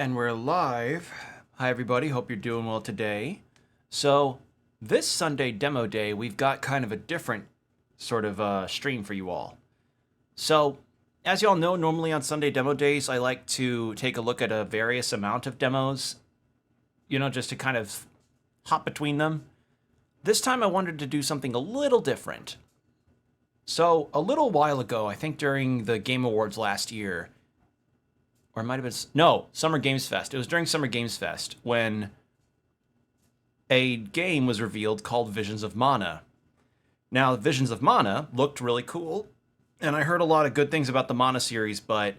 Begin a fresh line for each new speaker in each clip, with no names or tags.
And we're live. Hi, everybody. Hope you're doing well today. So, this Sunday demo day, we've got kind of a different sort of stream for you all. So, as y'all know, normally on Sunday demo days, I like to take a look at a various amount of demos, just to kind of hop between them. This time I wanted to do something a little different. So, a little while ago, I think during the Game Awards last year, or it might have been, no, Summer Games Fest. It was during Summer Games Fest when a game was revealed called Visions of Mana. Now, Visions of Mana looked really cool, and I heard a lot of good things about the Mana series, but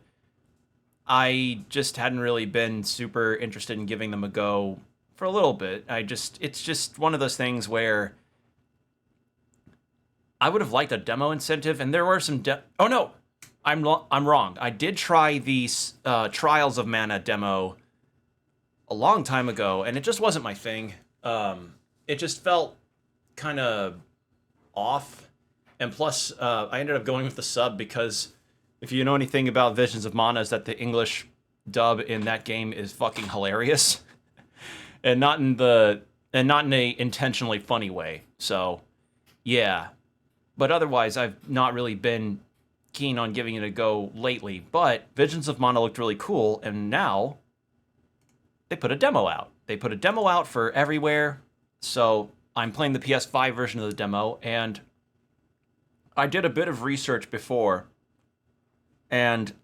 I just hadn't really been super interested in giving them a go for a little bit. It's just one of those things where I would have liked a demo incentive, and there were some oh no, I'm wrong. I did try the Trials of Mana demo a long time ago, and it just wasn't my thing. It just felt kind of off, and plus, I ended up going with the sub because if you know anything about Visions of Mana, is that the English dub in that game is fucking hilarious, and not in a intentionally funny way. So, yeah. But otherwise, I've not really been keen on giving it a go lately, but Visions of Mana looked really cool, and now they put a demo out. They put a demo out for everywhere, so I'm playing the PS5 version of the demo, and I did a bit of research before, and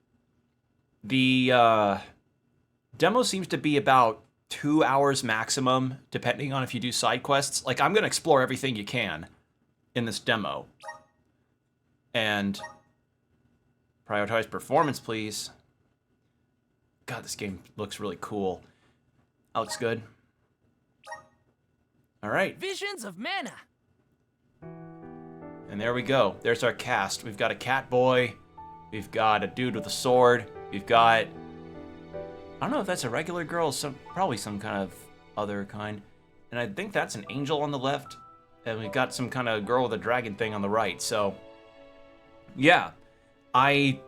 the demo seems to be about 2 hours maximum, depending on if you do side quests. Like, I'm going to explore everything you can in this demo, and prioritize performance, please. God, this game looks really cool. That looks good. All right.
Visions of Mana.
And there we go. There's our cast. We've got a cat boy. We've got a dude with a sword. We've got, I don't know if that's a regular girl, probably some kind of other kind. And I think that's an angel on the left. And we've got some kind of girl with a dragon thing on the right. So, yeah. I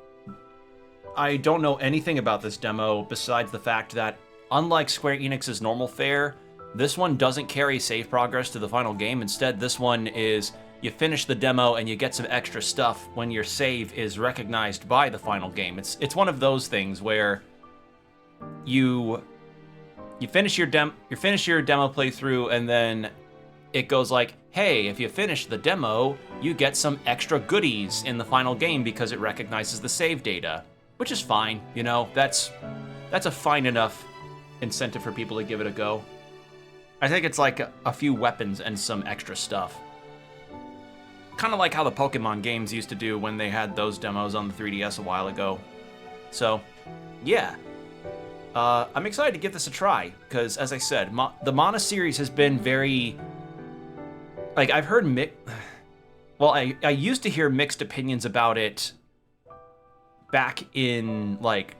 don't know anything about this demo besides the fact that, unlike Square Enix's normal fare, this one doesn't carry save progress to the final game. Instead, this one is you finish the demo and you get some extra stuff when your save is recognized by the final game. It's one of those things where you finish your demo playthrough, and then it goes like, hey, if you finish the demo, you get some extra goodies in the final game because it recognizes the save data, which is fine. That's a fine enough incentive for people to give it a go. I think it's like a few weapons and some extra stuff. Kind of like how the Pokemon games used to do when they had those demos on the 3DS a while ago. So, yeah. I'm excited to give this a try, because, as I said, the Mana series has been very... Like, I've heard I used to hear mixed opinions about it back in, like,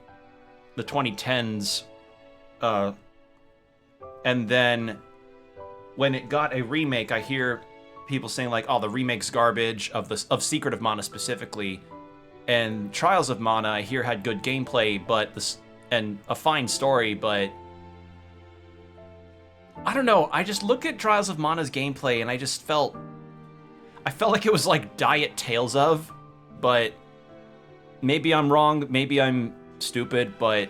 the 2010s. And then when it got a remake, I hear people saying, like, oh, the remake's garbage, of Secret of Mana specifically. And Trials of Mana, I hear, had good gameplay, and a fine story, but I don't know, I just look at Trials of Mana's gameplay and I felt like it was like Diet Tales of, but maybe I'm wrong, maybe I'm stupid, but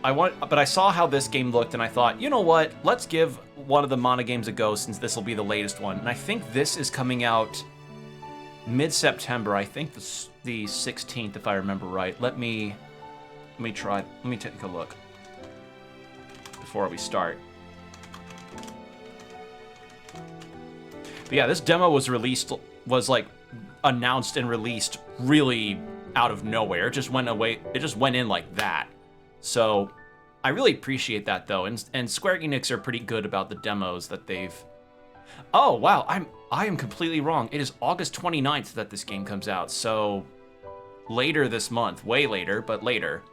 I saw how this game looked and I thought, you know what, let's give one of the Mana games a go since this will be the latest one. And I think this is coming out mid-September, I think the 16th if I remember right. Let me take a look before we start. But yeah, this demo was announced and released really out of nowhere. It just went in like that. So I really appreciate that, though. And Square Enix are pretty good about the demos that they've... Oh, wow, I am completely wrong. It is August 29th that this game comes out. So later this month. Way later, but later.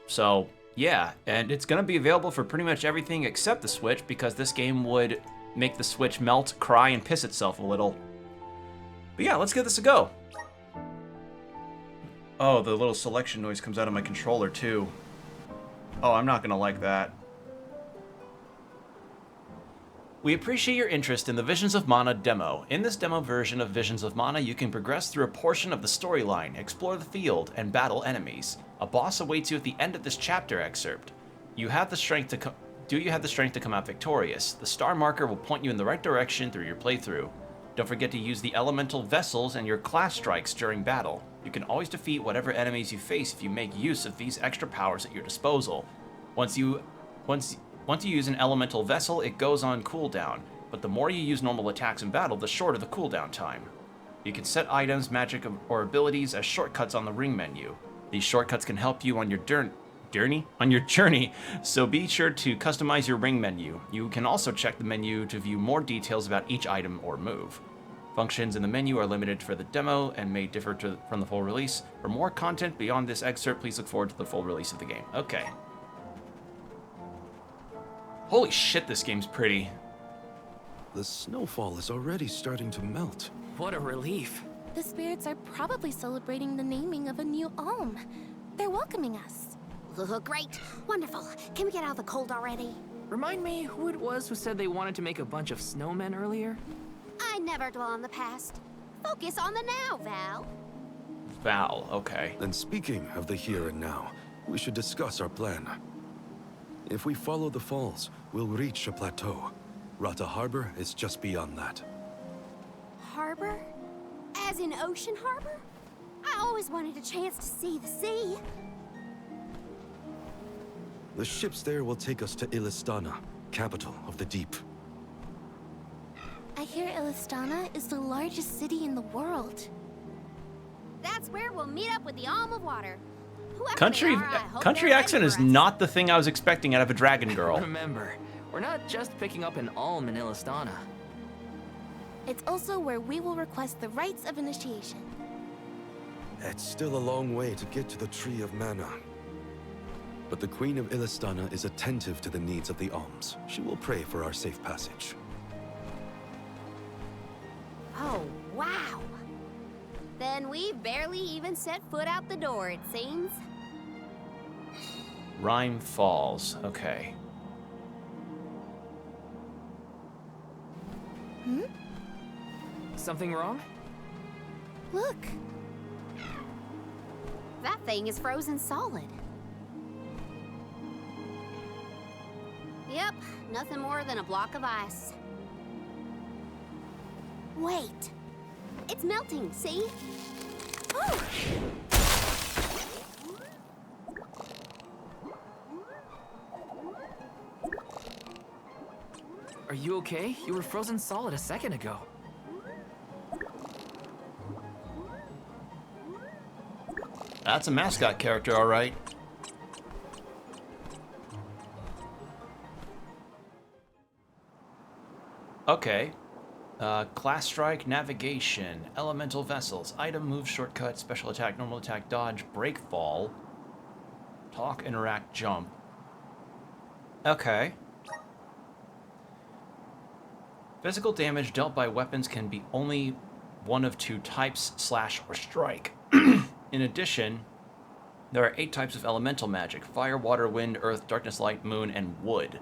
So, yeah. And it's going to be available for pretty much everything except the Switch, because this game would make the Switch melt, cry, and piss itself a little. But yeah, let's give this a go. Oh, the little selection noise comes out of my controller, too. Oh, I'm not gonna like that. We appreciate your interest in the Visions of Mana demo. In this demo version of Visions of Mana, you can progress through a portion of the storyline, explore the field, and battle enemies. A boss awaits you at the end of this chapter excerpt. Do you have the strength to come out victorious? The star marker will point you in the right direction through your playthrough. Don't forget to use the elemental vessels and your class strikes during battle. You can always defeat whatever enemies you face if you make use of these extra powers at your disposal. Once you use an elemental vessel, it goes on cooldown, but the more you use normal attacks in battle, the shorter the cooldown time. You can set items, magic, or abilities as shortcuts on the ring menu. These shortcuts can help you on your journey, so be sure to customize your ring menu. You can also check the menu to view more details about each item or move. Functions in the menu are limited for the demo and may differ from the full release. For more content beyond this excerpt, please look forward to the full release of the game. Okay. Holy shit, this game's pretty.
The snowfall is already starting to melt.
What a relief.
The spirits are probably celebrating the naming of a new alm. They're welcoming us.
Great. Wonderful. Can we get out of the cold already?
Remind me who it was who said they wanted to make a bunch of snowmen earlier?
I never dwell on the past. Focus on the now, Val.
Val, okay.
And speaking of the here and now, we should discuss our plan. If we follow the falls, we'll reach a plateau. Rata Harbor is just beyond that.
Harbor? As in Ocean Harbor? I always wanted a chance to see the sea.
The ships there will take us to Illistana, capital of the deep.
I hear Illistana is the largest city in the world.
That's where we'll meet up with the Alm of Water. Whoever
Country
they are, I hope
country
they're
accent
ready
is
for us.
not the thing I was expecting out of a dragon girl.
Remember, we're not just picking up an alm in Illistana.
It's also where we will request the rites of initiation.
It's still a long way to get to the Tree of Mana. But the Queen of Illistana is attentive to the needs of the alms. She will pray for our safe passage.
Oh, wow. Then we barely even set foot out the door, it seems.
Rhyme Falls, okay.
Something wrong?
Look,
That thing is frozen solid. Yep, nothing more than a block of ice. Wait. It's melting, see?
oh,
Are you okay? You were frozen solid a second ago.
That's a mascot character, all right. Okay. Class strike, navigation, elemental vessels, item, move, shortcut, special attack, normal attack, dodge, break fall, talk, interact, jump. Okay. Physical damage dealt by weapons can be only one of two types, slash or strike. In addition, there are 8 types of elemental magic: fire, water, wind, earth, darkness, light, moon, and wood.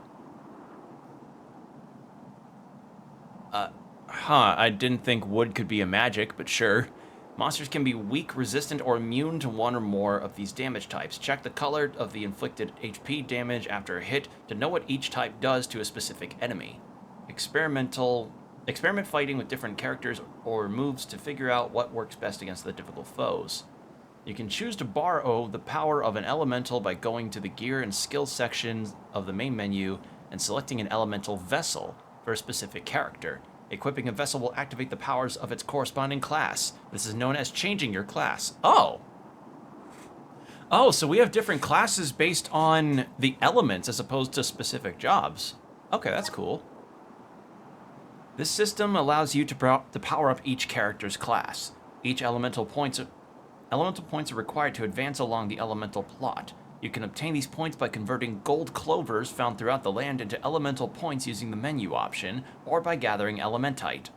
I didn't think wood could be a magic, but sure. Monsters can be weak, resistant, or immune to one or more of these damage types. Check the color of the inflicted HP damage after a hit to know what each type does to a specific enemy. Experiment fighting with different characters or moves to figure out what works best against the difficult foes. You can choose to borrow the power of an elemental by going to the gear and skill sections of the main menu and selecting an elemental vessel for a specific character. Equipping a vessel will activate the powers of its corresponding class. This is known as changing your class. Oh! Oh, so we have different classes based on the elements as opposed to specific jobs. Okay, that's cool. This system allows you to power up each character's class. Each elemental points are required to advance along the elemental plot. You can obtain these points by converting gold clovers found throughout the land into elemental points using the menu option, or by gathering elementite.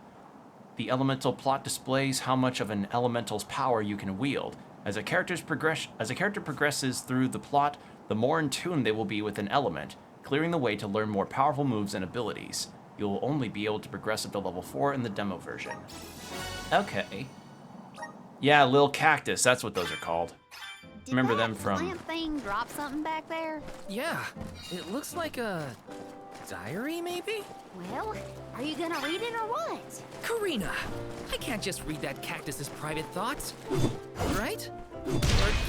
The elemental plot displays how much of an elemental's power you can wield. As a character progresses through the plot, the more in tune they will be with an element, clearing the way to learn more powerful moves and abilities. You will only be able to progress up to level 4 in the demo version. Okay. Yeah, Lil Cactus, that's what those are called.
Did
Remember
that
them from...
plant thing drop something back there?
Yeah, it looks like a diary, maybe?
Well, are you gonna read it or what?
Karina, I can't just read that cactus's private thoughts, right? Or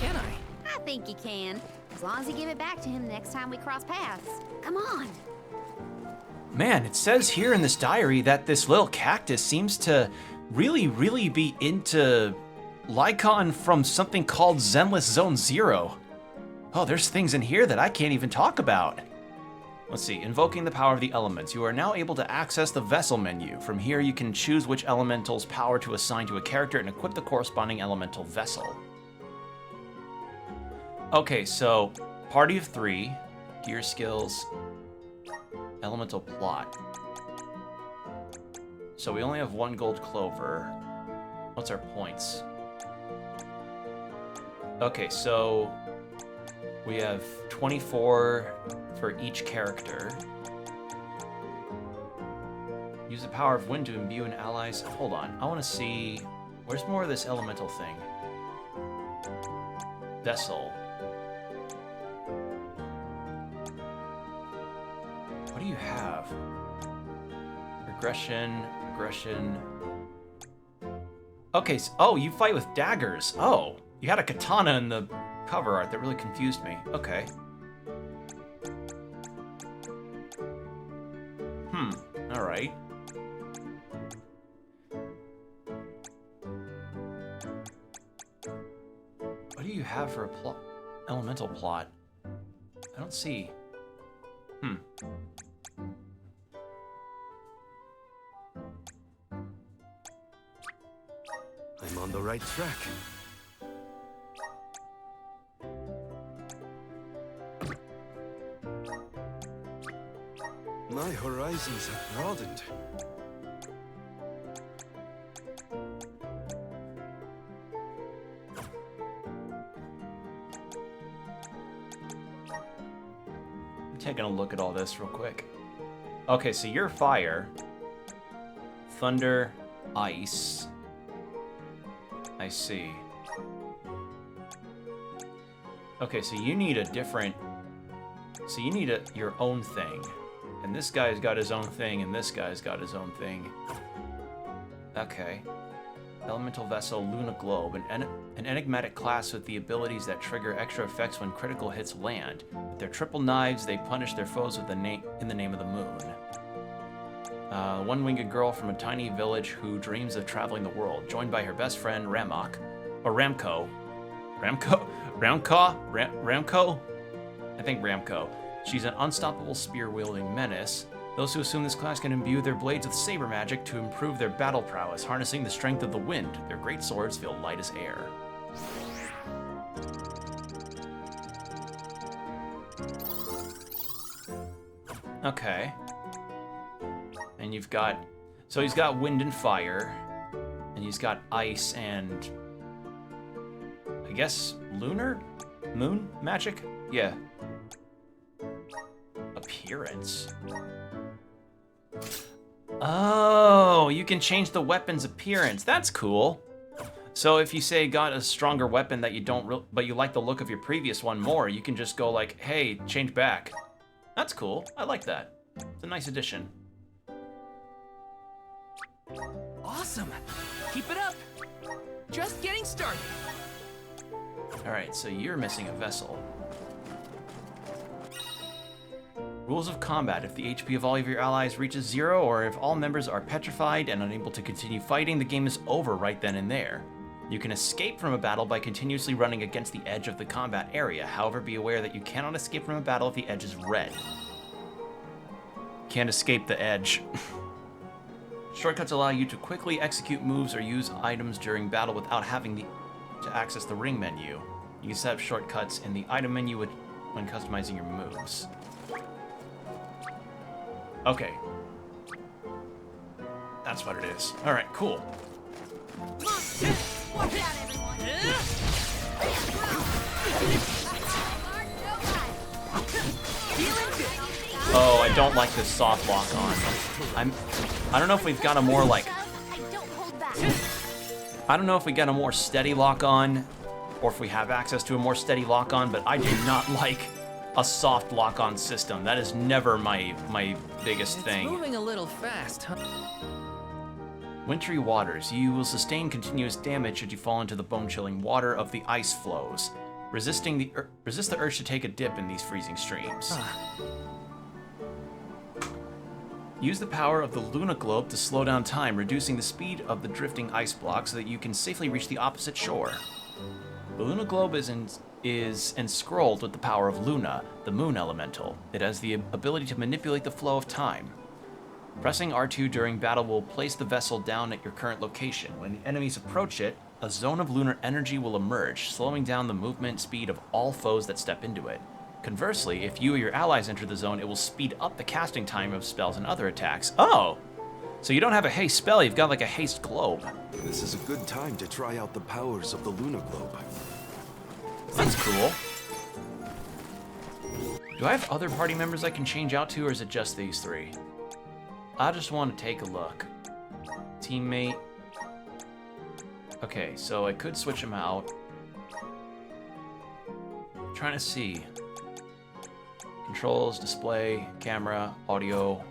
can I?
I think you can, as long as you give it back to him the next time we cross paths. Come on.
Man, it says here in this diary that this little cactus seems to really be into Lycon from something called Zenless Zone Zero. Oh, there's things in here that I can't even talk about. Let's see, invoking the power of the elements. You are now able to access the vessel menu. From here, you can choose which elemental's power to assign to a character and equip the corresponding elemental vessel. Okay, so party of 3, gear skills, elemental plot. So we only have 1 gold clover. What's our points? Okay, so we have 24 for each character. Use the power of wind to imbue an ally's... Hold on, I want to see... Where's more of this elemental thing? Vessel. What do you have? Regression. Okay, so, oh, you fight with daggers. Oh, you had a katana in the cover art. That really confused me. Okay. All right. What do you have for a elemental plot? I don't see.
I'm on the right track. My horizons have broadened.
I'm taking a look at all this real quick. Okay, so you're fire, thunder, ice. I see. Okay, so you need a different... So you need your own thing. And this guy's got his own thing, and this guy's got his own thing. Okay. Elemental Vessel, Luna Globe. An enigmatic class with the abilities that trigger extra effects when critical hits land. With their triple knives, they punish their foes with in the name of the moon. One-winged girl from a tiny village who dreams of traveling the world, joined by her best friend Ramok, or Ramco. Ramco? I think Ramco. She's an unstoppable spear-wielding menace. Those who assume this class can imbue their blades with saber magic to improve their battle prowess, harnessing the strength of the wind. Their great swords feel light as air. Okay. And you've got... So he's got wind and fire. And he's got ice and... I guess lunar? Moon magic? Yeah. Appearance. Oh, you can change the weapon's appearance. That's cool. So if you say got a stronger weapon that you don't but you like the look of your previous one more, you can just go like, hey, change back. That's cool. I like that. It's a nice addition.
Awesome. Keep it up. Just getting started.
All right, so you're missing a vessel. Rules of combat. If the HP of all of your allies reaches 0, or if all members are petrified and unable to continue fighting, the game is over right then and there. You can escape from a battle by continuously running against the edge of the combat area. However, be aware that you cannot escape from a battle if the edge is red. Can't escape the edge. Shortcuts allow you to quickly execute moves or use items during battle without having to access the ring menu. You can set up shortcuts in the item menu when customizing your moves. Okay. That's what it is. All right, cool.
Watch out, everyone.
Oh, I don't like this soft lock on. I don't know if we've got a more like, I don't know if we got a more steady lock on, or if we have access to a more steady lock on, but I do not like a soft lock on system. That is never my biggest thing.
It's moving a little fast, huh?
Wintry waters. You will sustain continuous damage should you fall into the bone-chilling water of the ice flows. Resist the urge to take a dip in these freezing streams. Use the power of the Luna Globe to slow down time, reducing the speed of the drifting ice block so that you can safely reach the opposite shore. The Luna Globe is enscrolled with the power of Luna, the moon elemental. It has the ability to manipulate the flow of time. Pressing R2 during battle will place the vessel down at your current location. When the enemies approach it, a zone of lunar energy will emerge, slowing down the movement speed of all foes that step into it. Conversely, if you or your allies enter the zone, it will speed up the casting time of spells and other attacks. Oh! So you don't have a haste spell, you've got like a haste globe.
This is a good time to try out the powers of the Luna Globe.
That's cool. Do I have other party members I can change out to, or is it just these three? I just want to take a look. Teammate. Okay, so I could switch them out. I'm trying to see. Controls, display, camera, audio.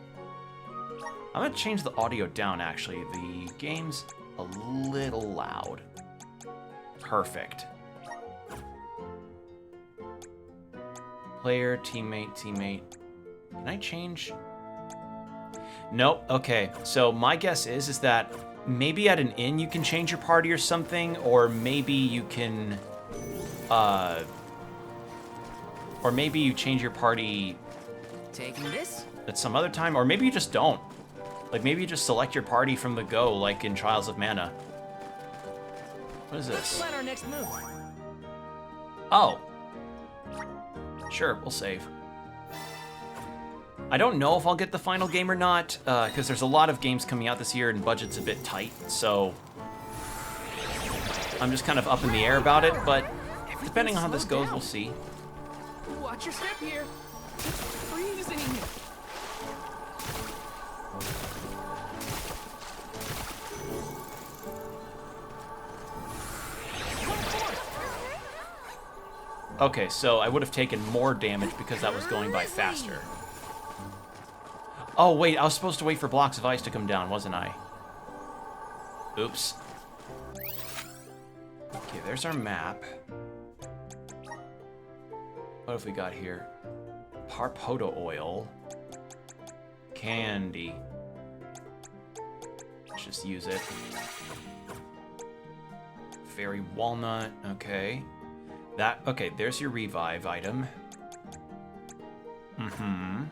I'm gonna change the audio down, actually. The game's a little loud. Perfect. Player, teammate. Can I change? Nope. Okay. So my guess is that maybe at an inn you can change your party or something, or maybe you can, or maybe you change your party
Taking this?
at some other time, or maybe you just don't. Like maybe you just select your party from the go, like in Trials of Mana. What is this?
Plan our next move.
Oh. Sure, we'll save. I don't know if I'll get the final game or not, because there's a lot of games coming out this year and budget's a bit tight, so I'm just kind of up in the air about it, but depending on how this goes, we'll see.
Watch your step here. It's freezing.
Okay, so I would have taken more damage because that was going by faster. Oh, wait, I was supposed to wait for blocks of ice to come down, wasn't I? Oops. Okay, there's our map. What have we got here? Parpoto oil. Candy. Let's just use it. Fairy walnut, okay. Okay, there's your revive item. Mm-hmm.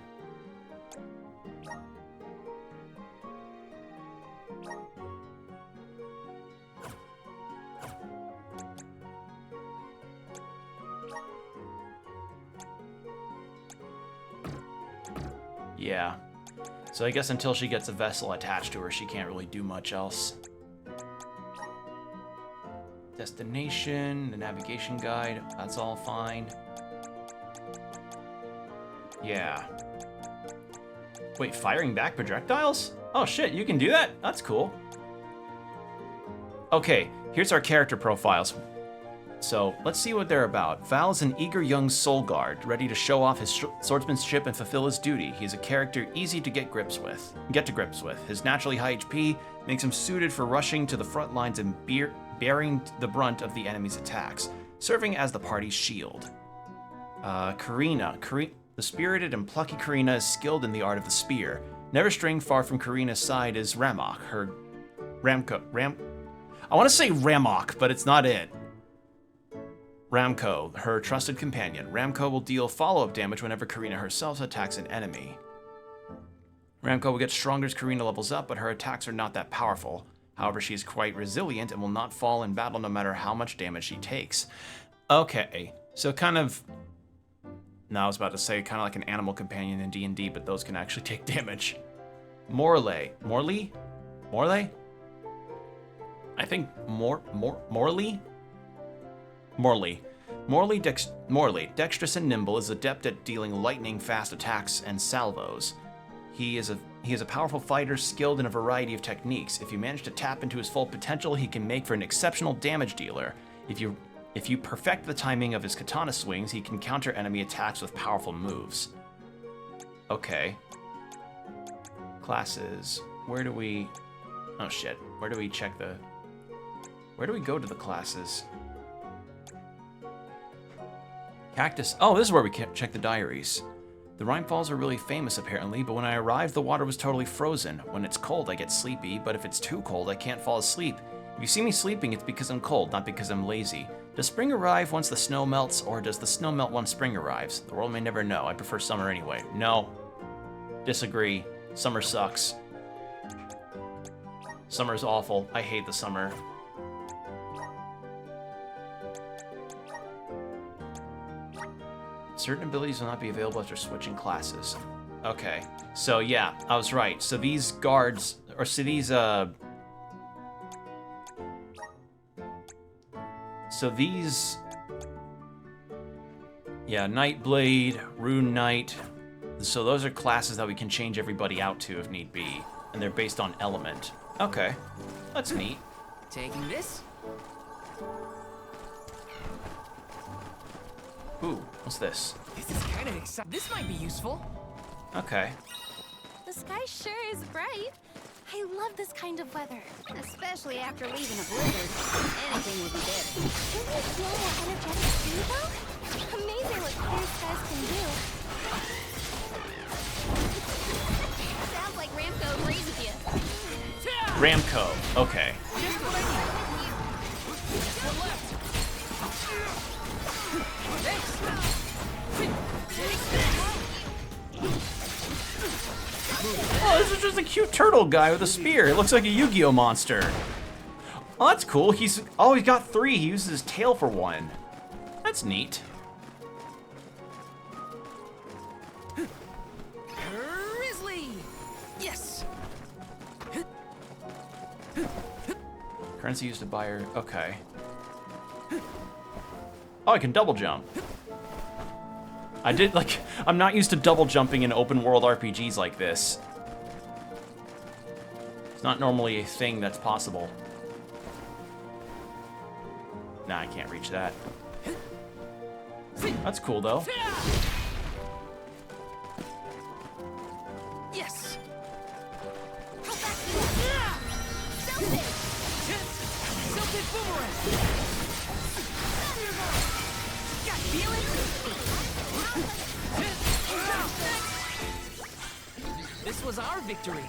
Yeah. So I guess until she gets a vessel attached to her, she can't really do much else. Destination, the navigation guide, that's all fine. Yeah. Wait, firing back projectiles? Oh shit, you can do that? That's cool. Okay, here's our character profiles. So, let's see what they're about. Val is an eager young soul guard, ready to show off his swordsmanship and fulfill his duty. He's a character easy to get to grips with. His naturally high HP makes him suited for rushing to the front lines and bearing the brunt of the enemy's attacks, serving as the party's shield. Karina. The spirited and plucky Karina is skilled in the art of the spear. Never straying far from Karina's side is Ramok, I want to say Ramok, but it's not it. Ramco, her trusted companion. Ramco will deal follow-up damage whenever Karina herself attacks an enemy. Ramco will get stronger as Karina levels up, but her attacks are not that powerful. However, she is quite resilient and will not fall in battle no matter how much damage she takes. Okay, so kind of... No, I was about to say kind of like an animal companion in D&D, but those can actually take damage. Morley? I think Morley? Morley, dexterous and nimble, is adept at dealing lightning-fast attacks and salvos. He is a powerful fighter, skilled in a variety of techniques. If you manage to tap into his full potential, he can make for an exceptional damage dealer. If you perfect the timing of his katana swings, he can counter enemy attacks with powerful moves. Okay. Classes. Where do we... Oh shit. Where do we check the... Where do we go to the classes? Cactus. Oh, this is where we check the diaries. The Rhine Falls are really famous apparently, but when I arrived, the water was totally frozen. When it's cold, I get sleepy, but if it's too cold, I can't fall asleep. If you see me sleeping, it's because I'm cold, not because I'm lazy. Does spring arrive once the snow melts, or does the snow melt once spring arrives? The world may never know. I prefer summer anyway. No. Disagree. Summer sucks. Summer's awful. I hate the summer. Certain abilities will not be available after switching classes. Okay. So yeah, I was right. So these guards, or so these, yeah, Nightblade, Rune Knight. So those are classes that we can change everybody out to if need be. And they're based on element. Okay. That's neat.
Taking this?
Ooh, what's this?
This is kind of exciting. This might be useful.
Okay.
The sky sure is bright. I love this kind of weather.
Especially after leaving a blizzard. Anything would be better.
Don't you feel more energetic too, though? Amazing what clear skies can do.
Sounds like Ramco agrees with you.
Ramco. Okay.
Just what I need. One left.
Oh, this is just a cute turtle guy with a spear. It looks like a Yu-Gi-Oh monster. Oh, that's cool. He's got 3. He uses his tail for 1. That's neat.
Grizzly! Yes!
Currency used to buy her. Okay. Oh, I can double jump. I'm not used to double jumping in open world RPGs like this. It's not normally a thing that's possible. Nah, I can't reach that. That's cool, though.
Yes! Tilted boomerang! Got feeling? This was our victory.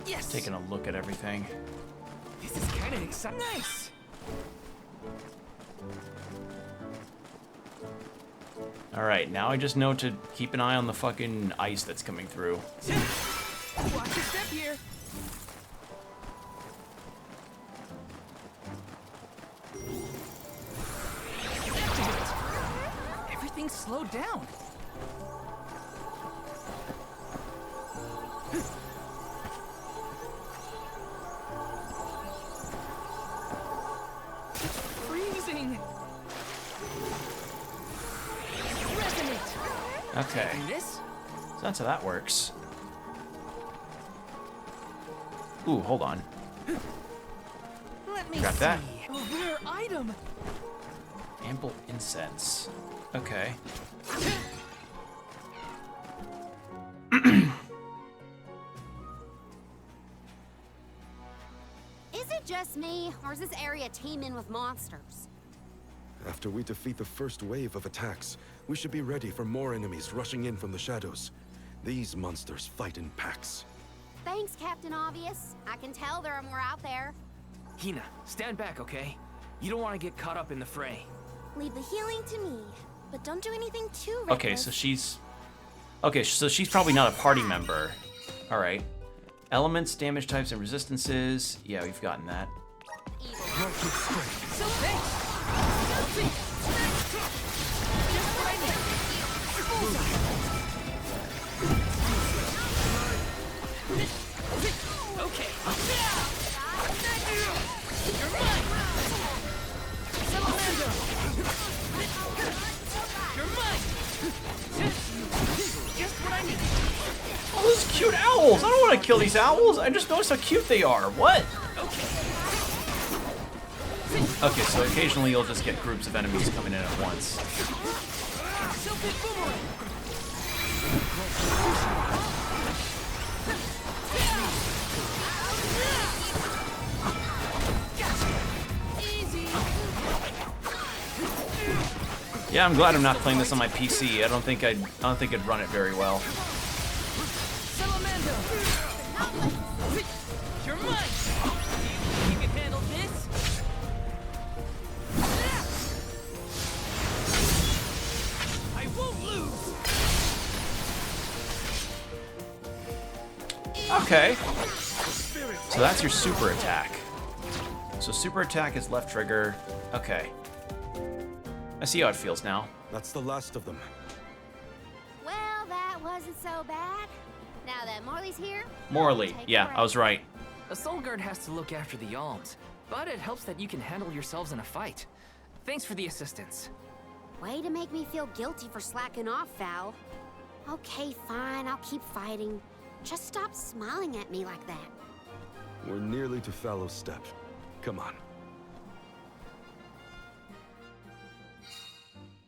Yes!
Taking a look at everything.
This is kind of exciting. Nice!
Alright, now I just know to keep an eye on the fucking ice that's coming through.
Watch your step here. Everything slowed down. It's freezing. Resonant.
Okay,
And this?
so that's how that works. Ooh, hold on.
Let me
Grab
see.
that.
A rare item.
Ample incense. Okay.
Is it just me, or is this area teeming with monsters?
After we defeat the first wave of attacks, we should be ready for more enemies rushing in from the shadows. These monsters fight in packs.
Thanks, Captain Obvious. I can tell there are more out there.
Hina, stand back, okay? You don't want to get caught up in the fray.
Leave the healing to me, but don't do anything too reckless.
Okay, so she's... Okay, so she's probably not a party member. Alright. Elements, damage types, and resistances. Yeah, we've gotten that.
So thanks. Just what I need. Okay. You're
shoot owls! I don't want to kill these owls! I just noticed how cute they are. What? Okay, so occasionally you'll just get groups of enemies coming in at once. Yeah, I'm glad I'm not playing this on my PC. I don't think I'd run it very well.
You're mine. You can handle this? I won't lose.
Okay. So that's your super attack. So super attack is left trigger. Okay. I see how it feels now.
That's the last of them.
Well, that wasn't so bad. Now that Morley's here,
Morley,
take a
yeah,
break.
I was right.
A soul guard has to look after the alms, but it helps that you can handle yourselves in a fight. Thanks for the assistance.
Way to make me feel guilty for slacking off, Val. Okay, fine, I'll keep fighting. Just stop smiling at me like that.
We're nearly to Fallow Step. Come on.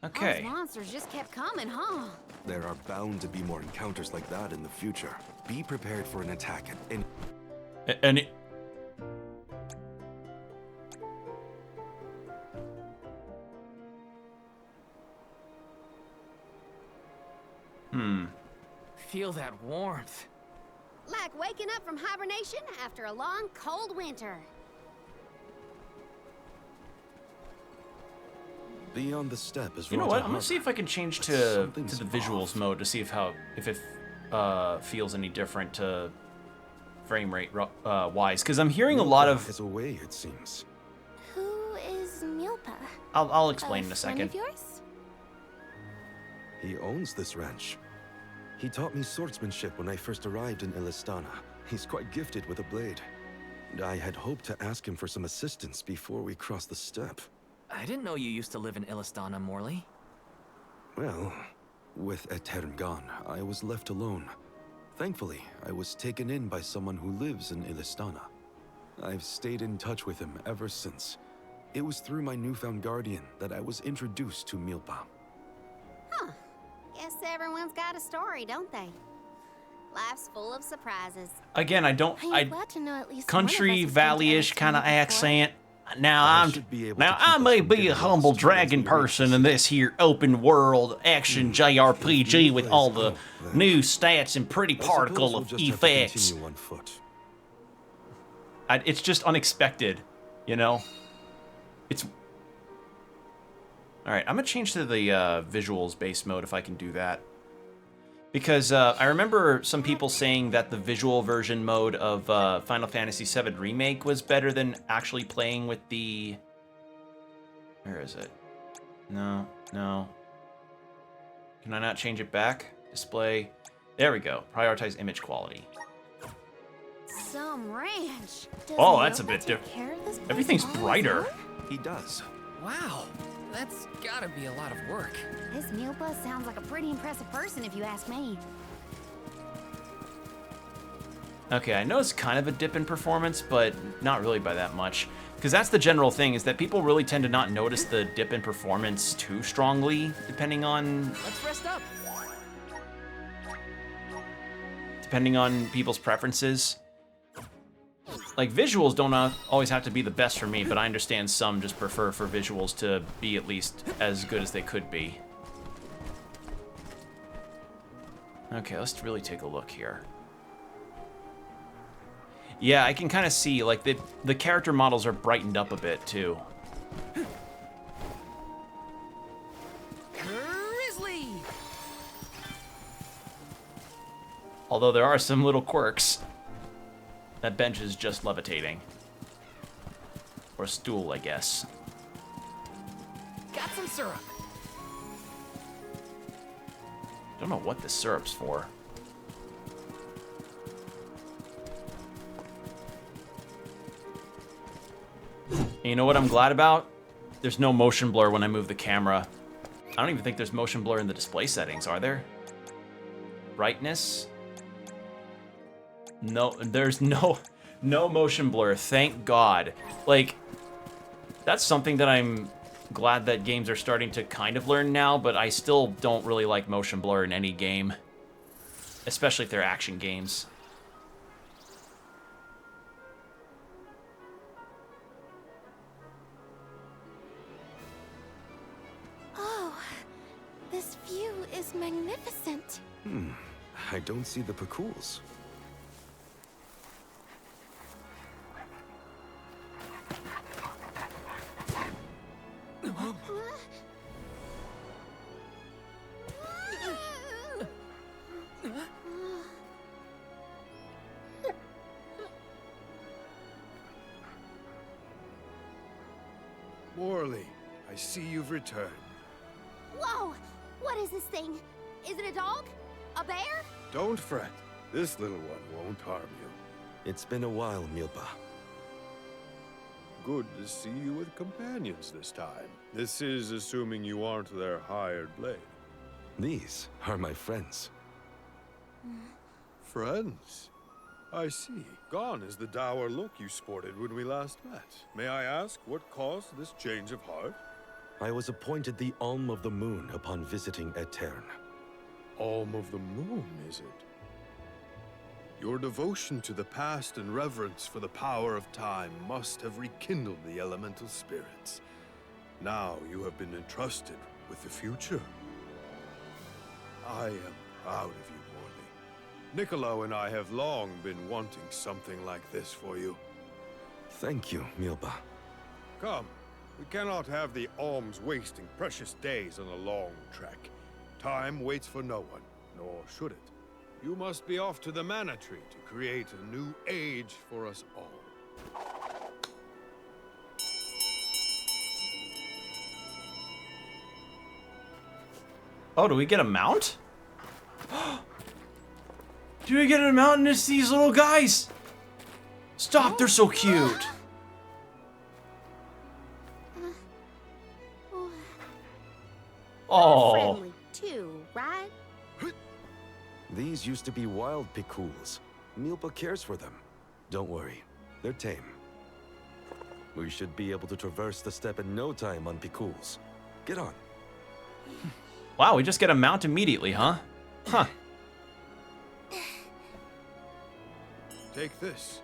Okay.
Those monsters just kept coming, huh?
There are bound to be more encounters like that in the future. Be prepared for an attack at any...
And it...
Feel that warmth.
Like waking up from hibernation after a long, cold winter.
Beyond the step is
You know
Roger
what? I'm gonna
Harbor.
see if I can change
But
to the
something's
visuals
off.
mode to see if it feels any different to frame rate wise, because I'm hearing a lot of.
is away, it seems.
Who is Milpa?
I'll explain in a
friend
second.
of yours?
He owns this ranch. He taught me swordsmanship when I first arrived in Illistana. He's quite gifted with a blade. And I had hoped to ask him for some assistance before we crossed the steppe.
I didn't know you used to live in Illistana, Morley.
Well, with Etern gone, I was left alone. Thankfully, I was taken in by someone who lives in Illistana. I've stayed in touch with him ever since. It was through my newfound guardian that I was introduced to Milpa.
Huh. Guess everyone's got a story, don't they? Life's full of surprises.
Again,
I'm glad to know at least
country
one of us has been to
valley-ish
Illistana
kind of
before.
accent. Now
I
I'm
should be able
now
to keep
I
us
may
from
be
getting
a humble
lost
dragon
as we reach
person
the
in this here open world action JRPG with all the new stats and pretty
I suppose
particle
we'll
of
just have to
effects.
continue on foot.
It's just unexpected, you know. It's all right. I'm gonna change to the visuals base mode if I can do that, because I remember some people saying that the visual version mode of Final Fantasy VII Remake was better than actually playing with the. Where is it? No. Can I not change it back? Display. There we go. Prioritize image quality.
Some ranch.
Does
Oh, that's a
Milpa
bit
take
different.
care of this place
Everything's
on his
brighter.
own?
He does.
Wow, that's gotta be a lot of work.
This Milpa sounds like a pretty impressive person if you ask me.
Okay, I know it's kind of a dip in performance, but not really by that much. Because that's the general thing, is that people really tend to not notice the dip in performance too strongly, depending on people's preferences. Like, visuals don't always have to be the best for me, but I understand some just prefer for visuals to be at least as good as they could be. Okay, let's really take a look here. Yeah, I can kind of see, like, the character models are brightened up a bit, too.
Grizzly!
Although there are some little quirks. That bench is just levitating. Or a stool, I guess.
Got some syrup.
Don't know what this syrup's for. And you know what I'm glad about? There's no motion blur when I move the camera. I don't even think there's motion blur in the display settings, are there? Brightness? No, there's no motion blur, thank God. Like, that's something that I'm glad that games are starting to kind of learn now, but I still don't really like motion blur in any game. Especially if they're action games.
Oh, this view is magnificent.
I don't see the Pacools.
Morley, I see you've returned.
Whoa! What is this thing? Is it a dog? A bear?
Don't fret. This little one won't harm you.
It's been a while, Milpa.
Good to see you with companions this time. This is assuming you aren't their hired blade.
These are my friends.
Friends? I see. Gone is the dour look you sported when we last met. May I ask what caused this change of heart?
I was appointed the Alm of the Moon upon visiting Aetern.
Alm of the Moon, is it? Your devotion to the past and reverence for the power of time must have rekindled the elemental spirits. Now you have been entrusted with the future. I am proud of you, Morley. Niccolo and I have long been wanting something like this for you.
Thank you, Milpa.
Come, we cannot have the alms wasting precious days on a long trek. Time waits for no one, nor should it. You must be off to the Mana Tree to create a new age for us all.
Oh, do we get a mount? Do we get a mount and it's these little guys? Stop, they're so cute. Oh.
Friendly too, right?
These used to be wild Pacools. Milpa cares for them. Don't worry, they're tame. We should be able to traverse the steppe in no time on Pacools. Get on.
Wow, we just get a mount immediately, huh? Huh.
Take this.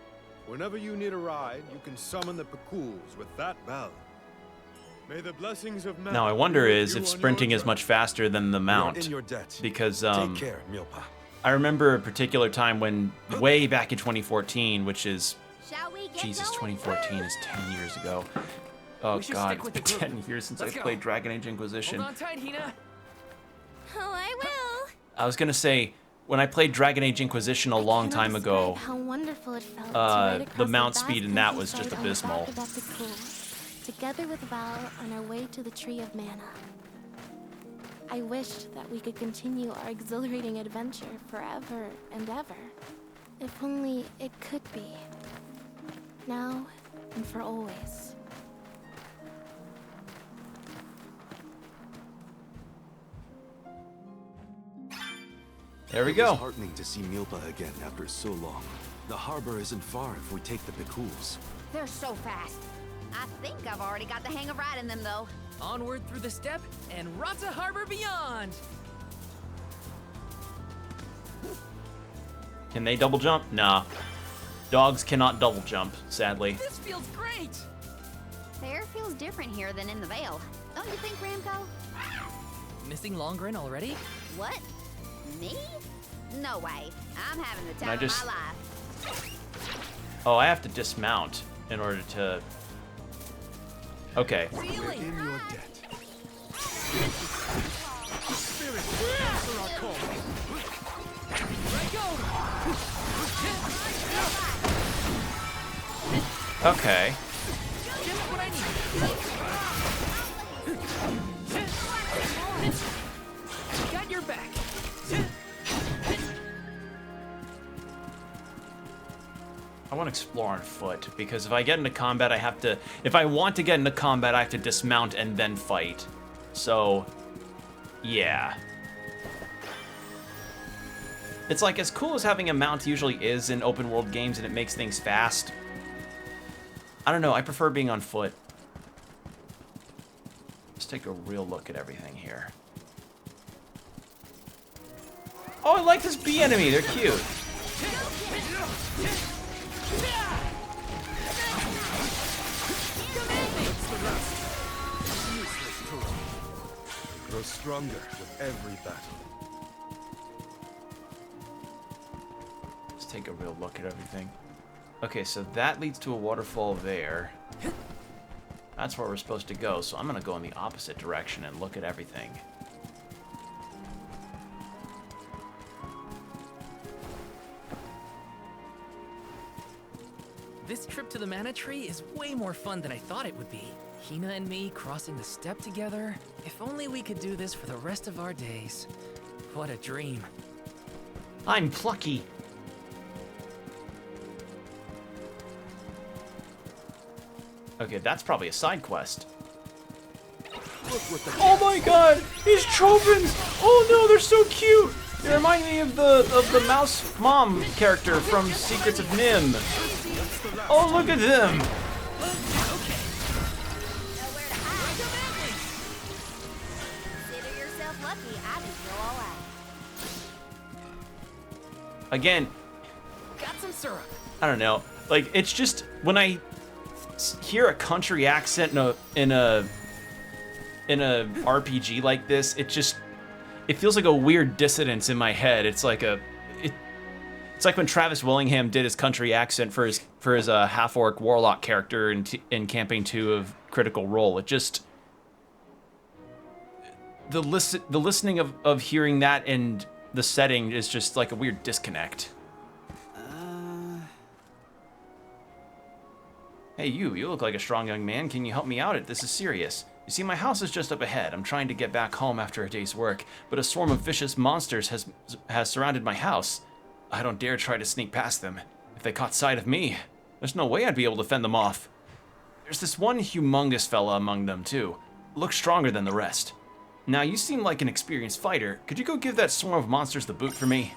Whenever you need a ride, you can summon the Pacools with that bell. May the blessings of Mana
Now I wonder
be with
is
you
if
on
sprinting
your
is much faster than the
You're
mount.
in your debt.
Because
Take care, Milpa.
I remember a particular time when, way back in 2014, which is,
Shall we get
Jesus,
going?
2014 is 10 years ago. Oh
We should
God,
stick with
it's
the
been
group.
10 years since
Let's
I
go.
played Dragon Age Inquisition.
Hold on tight, Hina.
Oh, I will.
I was gonna say, when I played Dragon Age Inquisition a long
I
time
cannot
ago,
describe how wonderful it felt to
uh,
ride
the
across
mount
vast
speed in that was
countryside
just
on the
abysmal.
back of Epicool, together with Val on our way to the Tree of Mana. I wished that we could continue our exhilarating adventure forever and ever. If only it could be. Now and for always.
there we
It was
go.
heartening to see Milpa again after so long. The harbor isn't far if we take the Pacools.
They're so fast. I think I've already got the hang of riding them, though.
Onward through the steppe and Rata Harbor beyond.
Can they double jump? Nah. Dogs cannot double jump, sadly.
This feels great.
The air feels different here than in the Vale. Don't you think, Ramco?
Missing Longren already?
What? Me? No way. I'm having the
I
time
just-
of my life.
Oh, I have to dismount in order to... Okay.
We're
Feeling.
in your debt. Spirit, answer our call.
Let go.
Okay.
Just what I need. Got your back.
I want to explore on foot, because if I get into combat, I have to... If I want to get into combat, I have to dismount and then fight. So, yeah. It's like, as cool as having a mount usually is in open world games and it makes things fast, I don't know, I prefer being on foot. Let's take a real look at everything here. Oh, I like this bee enemy, they're cute.
Grow stronger with every battle.
Let's take a real look at everything. Okay, so that leads to a waterfall there. That's where we're supposed to go, so I'm gonna go in the opposite direction and look at everything.
This trip to the Mana Tree is way more fun than I thought it would be. Hina and me crossing the steppe together. If only we could do this for the rest of our days. What a dream.
I'm plucky. Okay, that's probably a side quest. Oh my god! These Trovins! Oh no, they're so cute! They remind me of the mouse mom character from Secrets of Nim. Oh, look at them!
Consider yourself lucky. I didn't go all out.
Again,
Got some syrup.
I don't know. Like, it's just when I hear a country accent in a RPG like this, it feels like a weird dissonance in my head. It's like it's like when Travis Willingham did his country accent for his half-orc warlock character in Campaign 2 of Critical Role. It just the listening of hearing that and the setting is just like a weird disconnect. Hey, you look like a strong young man. Can you help me out? This is serious. You see, my house is just up ahead. I'm trying to get back home after a day's work, but a swarm of vicious monsters has surrounded my house. I don't dare try to sneak past them. If they caught sight of me, there's no way I'd be able to fend them off. There's this one humongous fella among them, too. Looks stronger than the rest. Now, you seem like an experienced fighter. Could you go give that swarm of monsters the boot for me?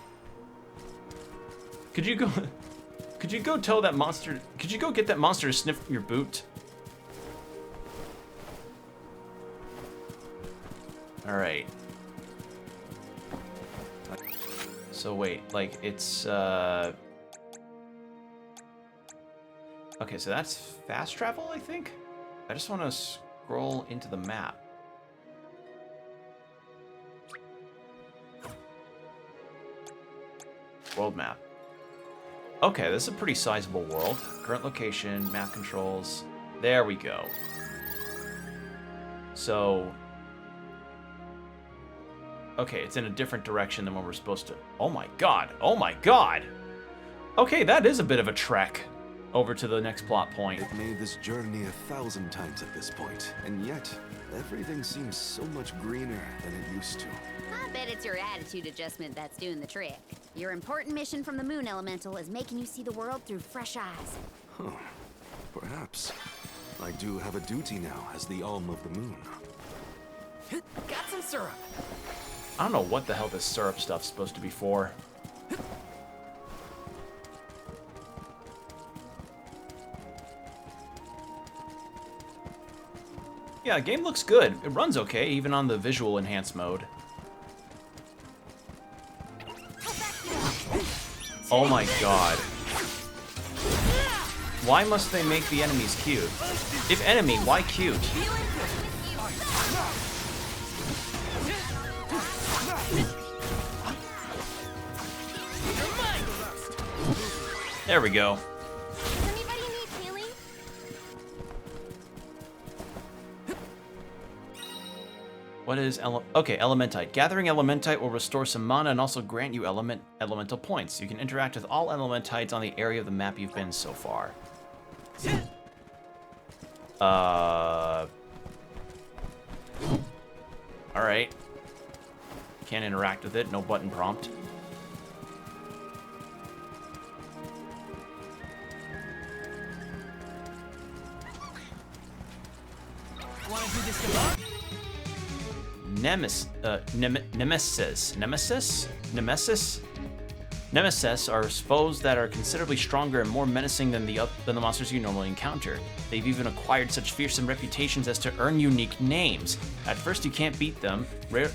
Could you go tell that monster... Could you go get that monster to sniff your boot? Alright. So wait, like, it's, okay, so that's fast travel, I think? I just want to scroll into the map. World map. Okay, this is a pretty sizable world. Current location, map controls. There we go. So... okay, it's in a different direction than what we're supposed to... oh my god! Oh my god! Okay, that is a bit of a trek over to the next plot point.
I've made this journey 1,000 times at this point, and yet everything seems so much greener than it used to.
I bet it's your attitude adjustment that's doing the trick. Your important mission from the Moon Elemental is making you see the world through fresh eyes.
Huh. Perhaps. I do have a duty now as the Alm of the Moon.
Got some syrup.
I don't know what the hell this syrup stuff's supposed to be for. Yeah, the game looks good. It runs okay, even on the visual enhanced mode. Oh my god. Why must they make the enemies cute? If enemy, why cute? There we go.
Does anybody need healing?
What is okay, Elementite. Gathering Elementite will restore some mana and also grant you elemental points. You can interact with all Elementites on the area of the map you've been so far. Alright. Can't interact with it, no button prompt.
Wanna do this tomorrow?
Nemesis. Nemesis are foes that are considerably stronger and more menacing than the monsters you normally encounter. They've even acquired such fearsome reputations as to earn unique names. At first you can't beat them. If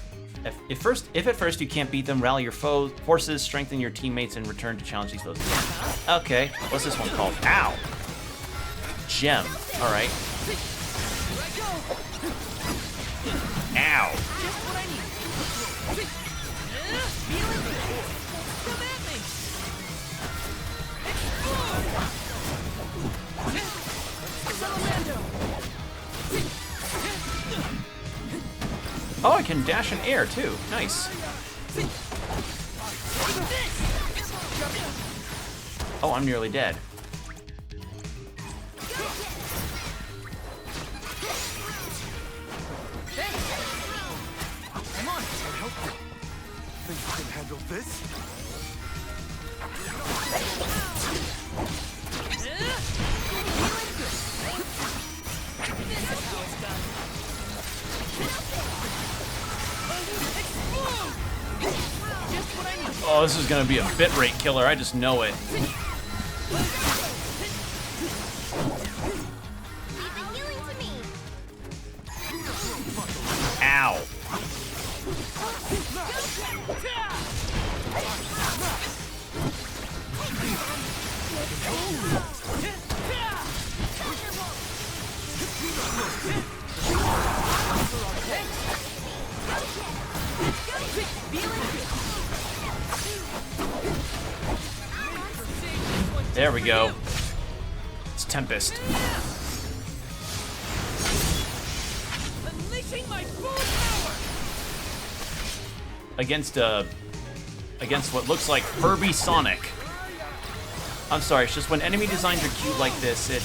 at first you can't beat them, rally your forces, strengthen your teammates, and return to challenge these foes again. Okay, what's this one called? Ow! Gem. All right. Ow! Oh, I can dash in air too. Nice. Oh, I'm nearly dead.
I'm on it.
Think you can handle this?
Oh, this is gonna be a bitrate killer. I just know it. Ow. There we go. It's Tempest.
Unleashing my full power.
Against what looks like Furby Sonic. I'm sorry, it's just when enemy designs are cute like this, it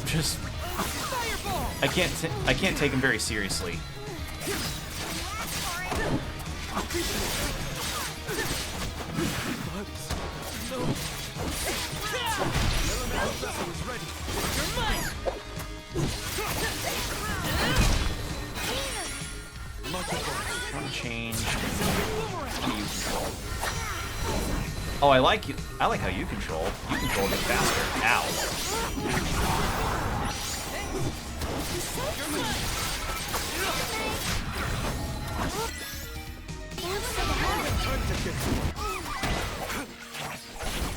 just I can't take them very seriously. Change. Oh, I like you. I like how you control. You control a bit faster. Ow.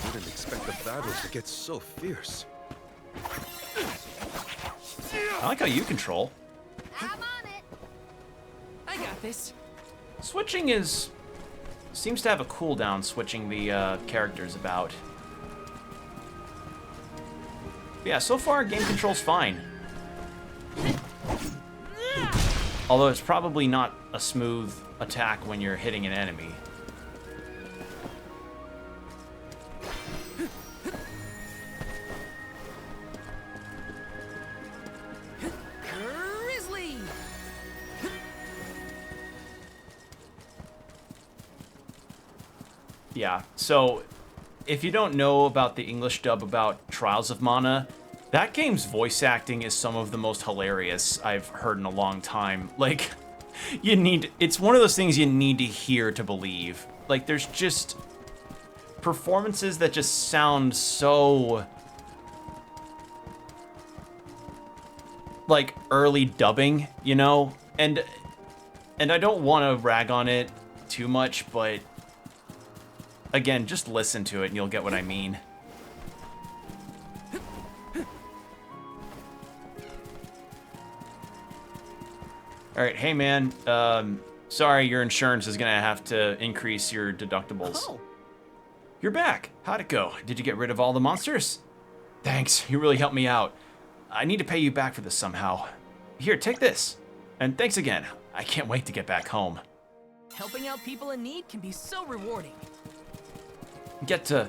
I didn't expect the battle to get so fierce.
I like how you control.
I'm on it.
I got this.
Switching seems to have a cooldown. Switching the characters about. Yeah, so far game control's fine. Although it's probably not a smooth attack when you're hitting an enemy.
Grizzly.
Yeah, so if you don't know about the English dub about Trials of Mana, that game's voice acting is some of the most hilarious I've heard in a long time. Like, it's one of those things you need to hear to believe. Like, there's just performances that just sound so like early dubbing, you know? And I don't want to rag on it too much, but again, just listen to it and you'll get what I mean. All right, hey man, sorry, your insurance is gonna have to increase your deductibles.
Oh.
You're back. How'd it go? Did you get rid of all the monsters? Thanks, you really helped me out. I need to pay you back for this somehow. Here, take this. And thanks again. I can't wait to get back home.
Helping out people in need can be so rewarding.
Get to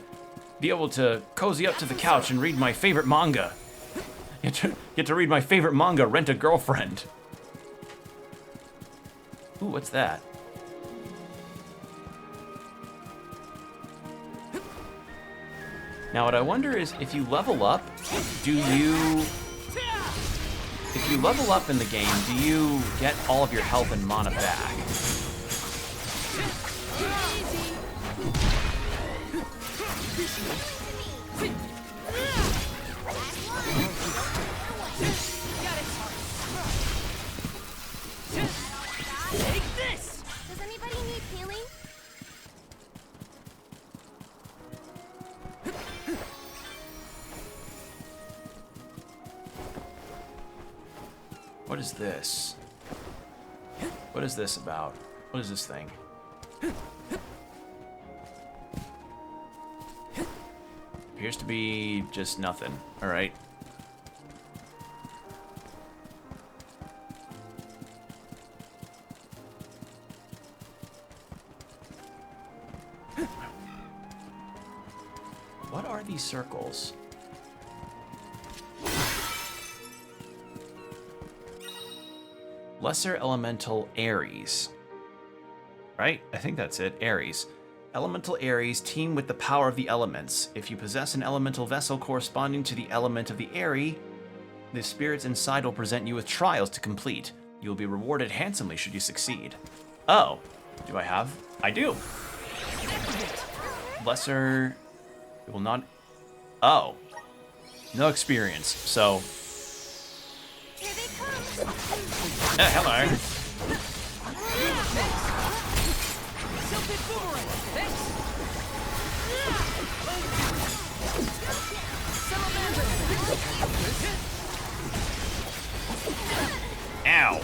be able to cozy up to the couch and read my favorite manga. Get to read my favorite manga, Rent a Girlfriend. Ooh, what's that? Now what I wonder is, if you level up, if you level up in the game, do you get all of your health and mana back?
Take this!
Does anybody need healing?
What is this? What is this about? What is this thing? Appears to be just nothing. Alright. What are these circles? Lesser Elemental Ares. Right? I think that's it. Ares. Elemental Ares team with the power of the elements. If you possess an elemental vessel corresponding to the element of the Ares, the spirits inside will present you with trials to complete. You will be rewarded handsomely should you succeed. Oh. Do I have? I do. Lesser... It will not... Oh. No experience, so...
Here they come.
Hello.
Silted boomerang! Thanks! Salamander!
Ow.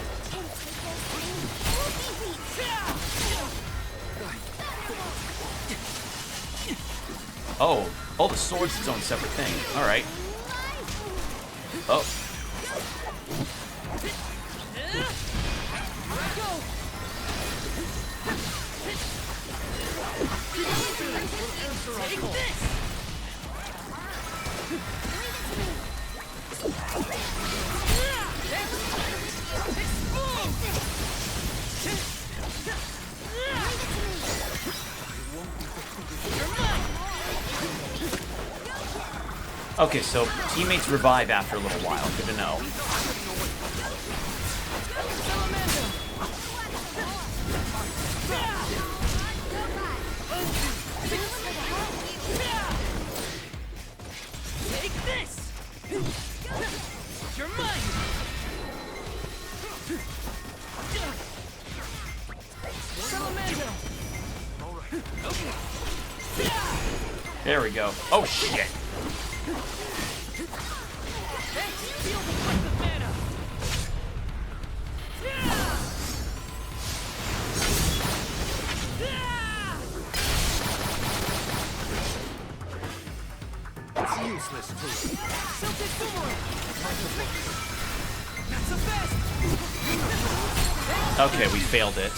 Oh, the sword's its own separate thing. Alright. Oh.
Take this!
Okay, so teammates revive after a little while. Good to know.
Take this! You're mine! Salamander!
There we go. Oh, shit.
Feel the breath of mana!
It's useless, fool.
Silted boomerang! Not so fast!
Okay, we failed it.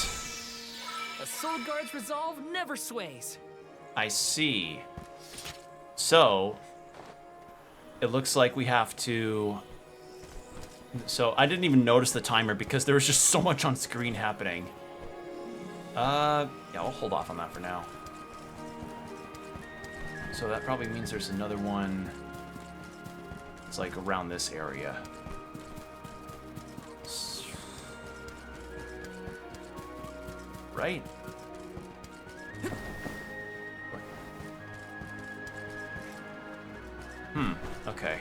A soul guard's resolve never sways.
I see. So, it looks like we have to... So, I didn't even notice the timer because there was just so much on screen happening. Yeah, I'll hold off on that for now. So that probably means there's another one. It's like around this area. Right? Okay.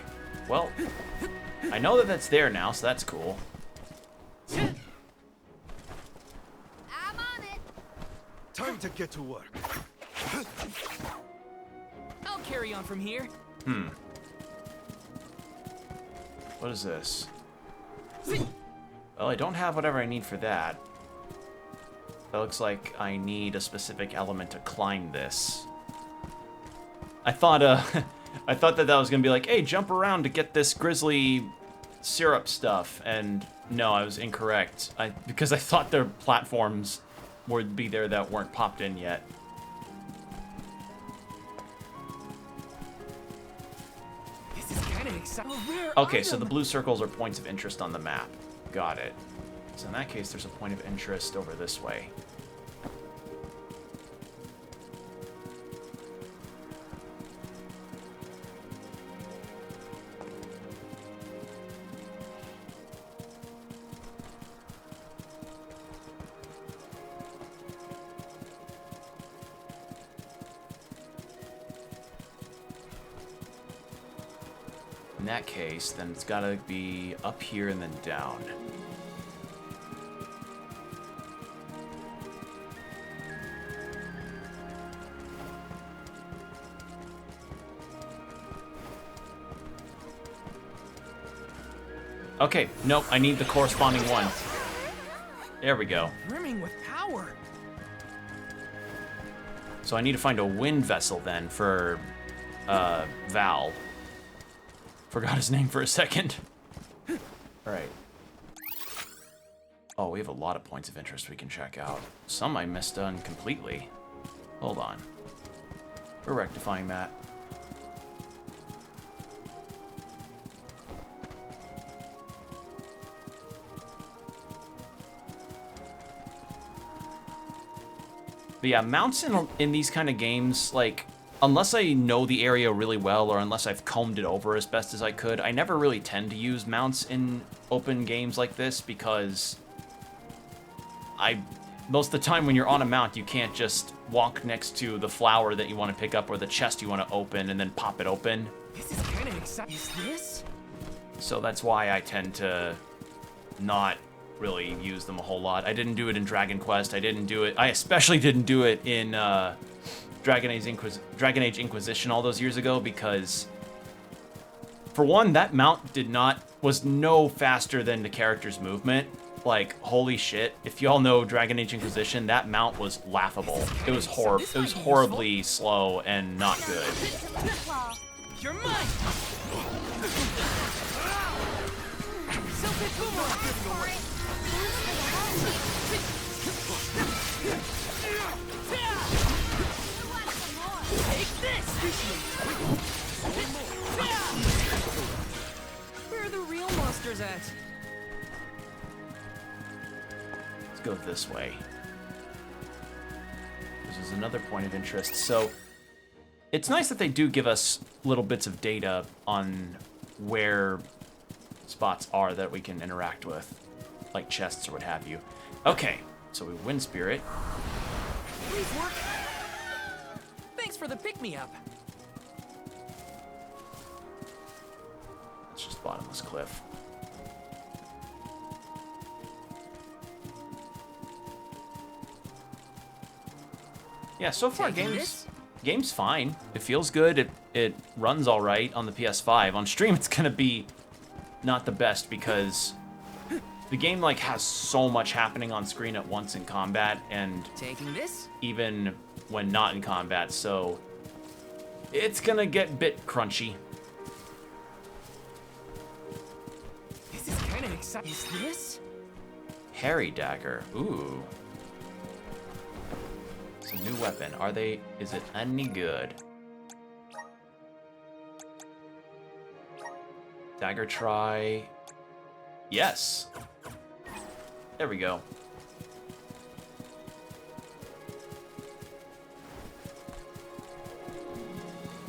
Well, I know that that's there now, so that's cool.
I'm on it.
Time to get to work.
I'll carry on from here.
What is this? Well, I don't have whatever I need for that. That looks like I need a specific element to climb this. I thought, I thought that was gonna be like, hey, jump around to get this grizzly syrup stuff, and no, I was incorrect. Because I thought their platforms would be there that weren't popped in yet.
This is kind of exciting.
Okay, so the blue circles are points of interest on the map. Got it. So in that case, there's a point of interest over this way. In that case, then it's gotta be up here and then down. Okay, nope, I need the corresponding one. There we go.
Brimming with power.
So I need to find a wind vessel then for Val. Forgot his name for a second. Alright. Oh, we have a lot of points of interest we can check out. Some I missed on completely. Hold on. We're rectifying that. But yeah, mounts in these kind of games, like, unless I know the area really well or unless I've combed it over as best as I could, I never really tend to use mounts in open games like this because most of the time when you're on a mount, you can't just walk next to the flower that you want to pick up or the chest you want to open and then pop it open.
This is kind of exciting. Is this?
So that's why I tend to not really use them a whole lot. I didn't do it in Dragon Quest. I especially didn't do it in Dragon Age Inquisition all those years ago because, for one, that mount was no faster than the character's movement. Like, holy shit! If y'all know Dragon Age Inquisition, that mount was laughable. It was horribly slow and not good.
You're mine. Take this! Where are the real monsters at?
Let's go this way. This is another point of interest. So, it's nice that they do give us little bits of data on where spots are that we can interact with, like chests or what have you. Okay, so we Wind Spirit.
Please work. Thanks for the pick-me-up.
It's just bottomless cliff. Yeah, so far game's fine. It feels good. It runs all right on the PS5. On stream, it's gonna be not the best because the game like has so much happening on screen at once in combat, and
Taking this?
even when not in combat, so it's gonna get a bit crunchy.
This is kind of exciting. Is this?
Harry Dagger. Ooh. It's a new weapon. Is it any good? Dagger try. Yes. There we go.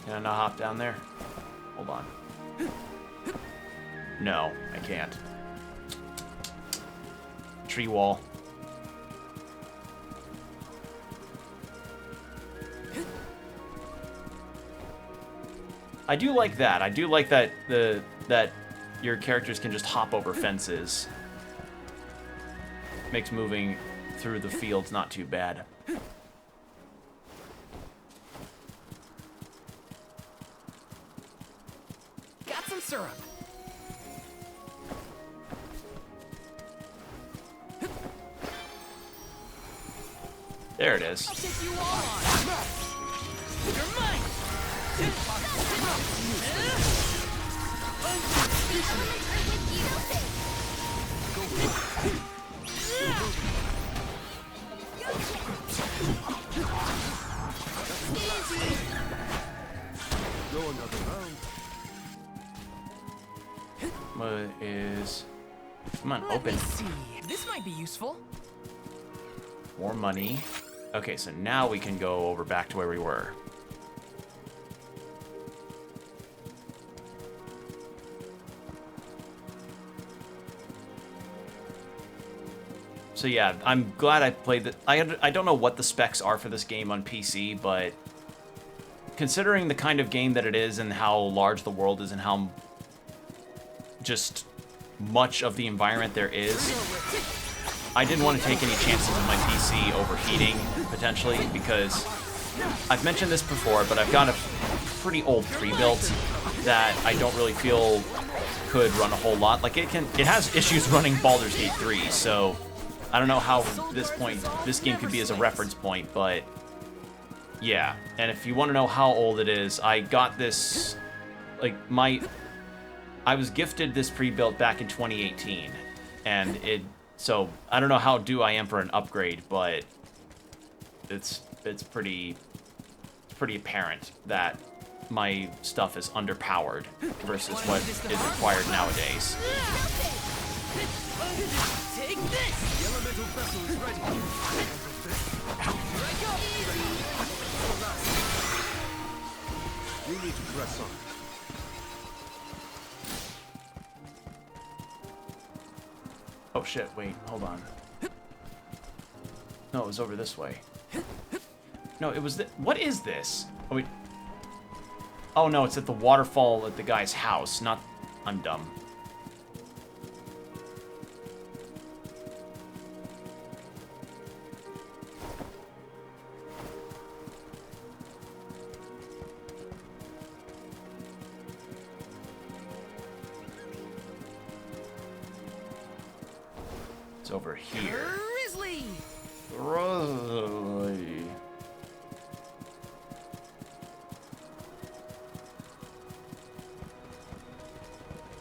Can I not hop down there? Hold on. No, I can't. Tree wall. I do like that. I do like that that your characters can just hop over fences. Makes moving through the fields not too bad.
Got some syrup.
There it is.
I'll take you all on. You're mine.
Go another round.
What is... Come on,
Let
open.
me see. This might be useful.
More money. Okay, so now we can go over back to where we were. So yeah, I'm glad I played the... I don't know what the specs are for this game on PC, but considering the kind of game that it is and how large the world is and how just much of the environment there is, I didn't want to take any chances of my PC overheating, potentially, because I've mentioned this before, but I've got a pretty old pre-built that I don't really feel could run a whole lot. Like, it has issues running Baldur's Gate 3, so I don't know how this game could be as a reference point, but yeah. And if you want to know how old it is, I got this, like, I was gifted this pre-built back in 2018, and so I don't know how due I am for an upgrade, but it's pretty apparent that my stuff is underpowered versus what is required nowadays.
Take this!
The elemental vessel is ready. We need to press on.
Oh shit, wait, hold on. No, it was over this way. No, it was what is this? Oh, wait. Oh no, it's at the waterfall at the guy's house, not... I'm dumb. It's over here.
Grizzly!
Grizzly.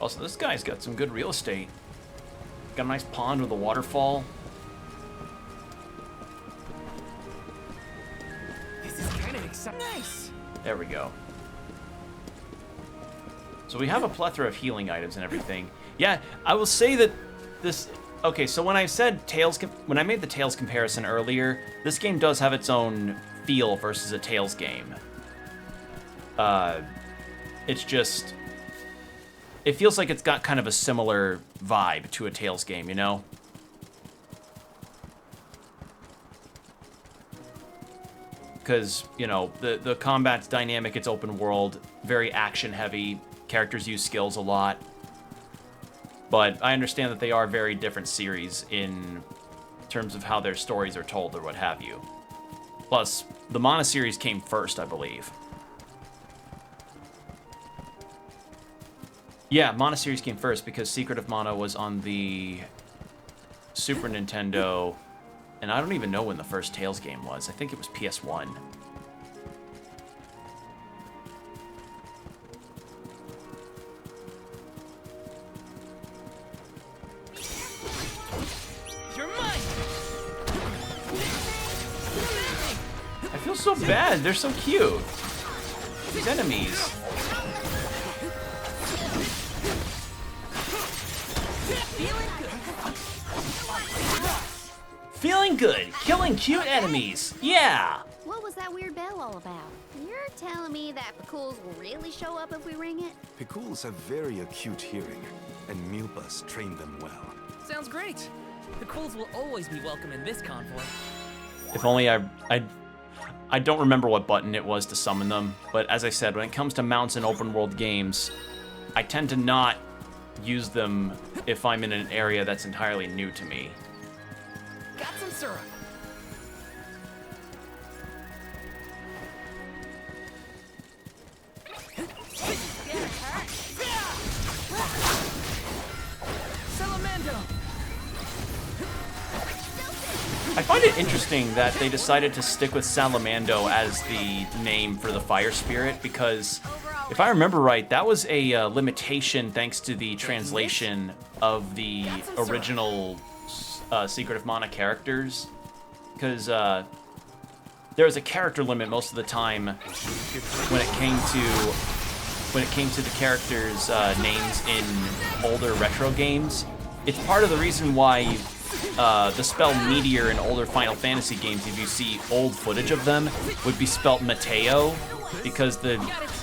Also, this guy's got some good real estate. Got a nice pond with a waterfall.
This is kind of exciting. Nice!
There we go. So we have a plethora of healing items and everything. Yeah, I will say that this... Okay, so when I said when I made the Tales comparison earlier, this game does have its own feel versus a Tales game. It's just... It feels like it's got kind of a similar vibe to a Tales game, you know? Because, you know, the combat's dynamic, it's open world, very action heavy, characters use skills a lot. But I understand that they are very different series in terms of how their stories are told or what have you. Plus, the Mana series came first, I believe. Yeah, Mana series came first because Secret of Mana was on the Super Nintendo, and I don't even know when the first Tales game was. I think it was PS1.
You're mine!
I feel so bad. They're so cute. These enemies. Feeling good. Killing cute enemies. Yeah.
What was that weird bell all about? You're telling me that Picools will really show up if we ring it?
Picools have very acute hearing, and Milpas trained them well.
Sounds great. The Quills will always be welcome in this convoy.
If only I don't remember what button it was to summon them, but as I said, when it comes to mounts in open world games, I tend to not use them if I'm in an area that's entirely new to me.
Got some syrup. Salamando.
I find it interesting that they decided to stick with Salamando as the name for the fire spirit because if I remember right, that was a limitation thanks to the translation of the original Secret of Mana characters, because there was a character limit most of the time when it came to the characters' names in older retro games. It's part of the reason why the spell Meteor in older Final Fantasy games, if you see old footage of them, would be spelt Mateo, because the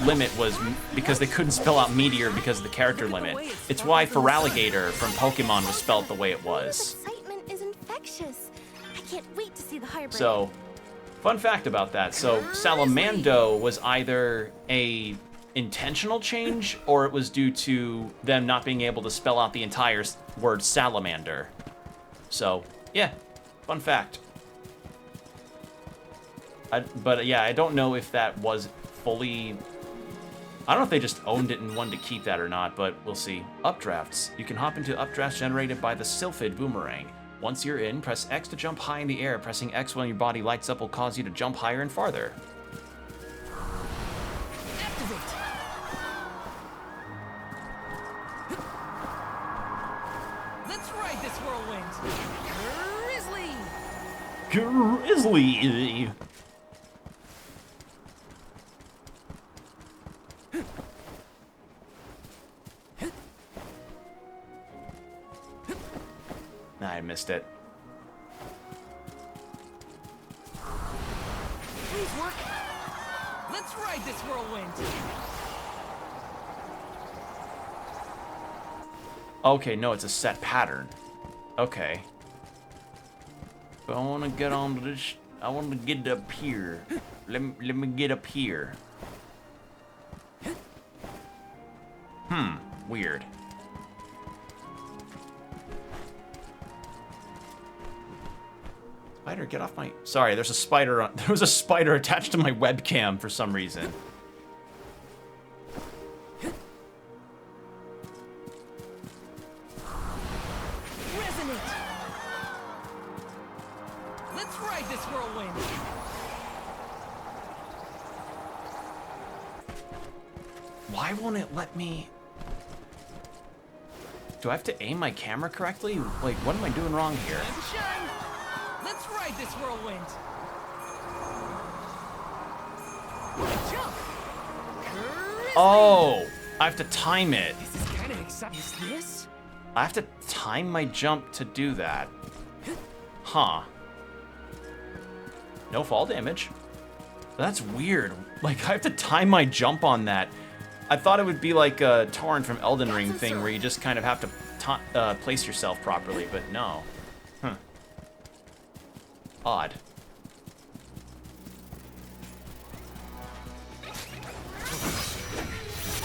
limit was because they couldn't spell out Meteor because of the character limit. It's why Feraligatr from Pokemon was spelled the way it was.
Excitement is infectious. I can't wait to see the hybrid.
So, fun fact about that. So, Salamando was either a intentional change or it was due to them not being able to spell out the entire word salamander. So, yeah, fun fact. But yeah, I don't know if that was fully I don't know if they just owned it and wanted to keep that or not, but we'll see. Updrafts. You can hop into updrafts generated by the Sylphid Boomerang. Once you're in, press X to jump high in the air. Pressing X when your body lights up will cause you to jump higher and farther.
Activate. Let's ride this whirlwind. Grizzly.
Grizzly! I missed it.
Please work. Let's ride this whirlwind.
Okay, no, it's a set pattern. Okay. But I want to get onto this. I want to get up here. Let me get up here. Weird. Spider, get off my... Sorry, there's a spider on... There was a spider attached to my webcam for some reason.
Resonate. Let's ride this whirlwind.
Why won't it let me... Do I have to aim my camera correctly? Like, what am I doing wrong here?
Time to shine. Let's ride this whirlwind. Jump. Grizzly.
Oh! I have to time it.
This is kind of exciting. Is this?
I have to time my jump to do that. Huh. No fall damage. That's weird. Like, I have to time my jump on that. I thought it would be like a Torrent from Elden Ring thing where you just kind of have to place yourself properly, but no. Odd.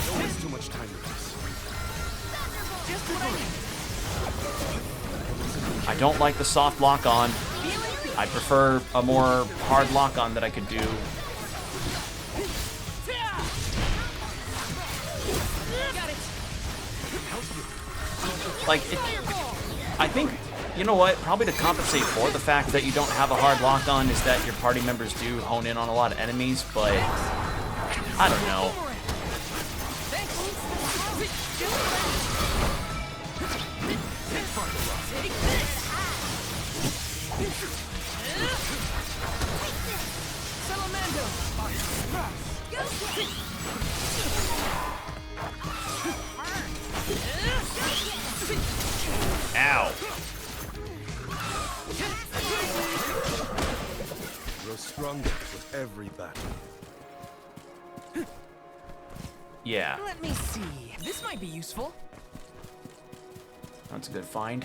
Don't waste too much time with this.
Just what I need.
I don't like the soft lock on. I prefer a more hard lock on that I could do.
Got it.
Like, I think, you know what, probably to compensate for the fact that you don't have a hard lock on is that your party members do hone in on a lot of enemies, but I don't know. Ow.
Grow stronger with every battle.
Yeah,
Let me see. This might be useful.
that's a good find.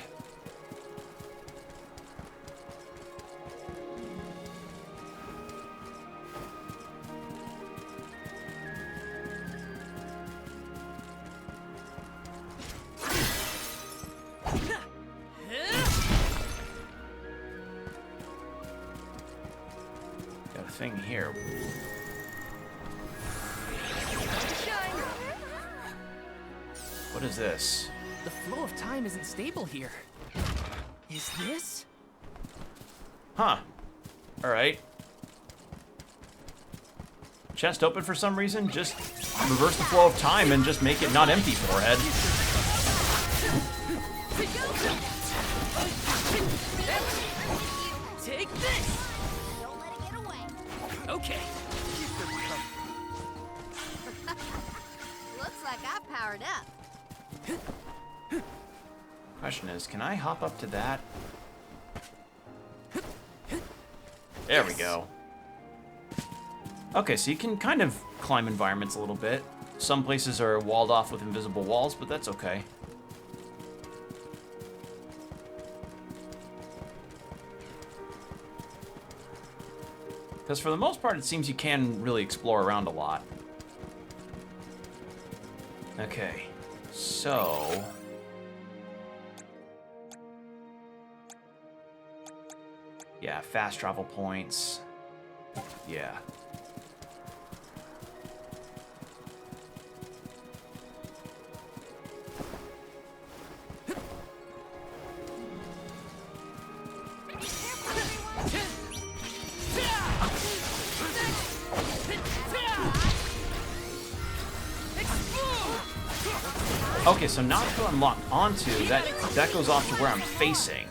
Got a thing here.
Shine.
What is this?
The flow of time isn't stable here. Is this?
Huh. Alright. Chest open for some reason? Just reverse the flow of time and just make it not empty, forehead.
Take this.
Don't let it get away.
Okay.
Looks like I've powered up.
Question is, can I hop up to that? There we go. Okay, so you can kind of climb environments a little bit. Some places are walled off with invisible walls, but that's okay. Because for the most part, it seems you can really explore around a lot. Okay, so... yeah, fast travel points. Yeah. Okay, so not to unlock onto, that goes off to where I'm facing.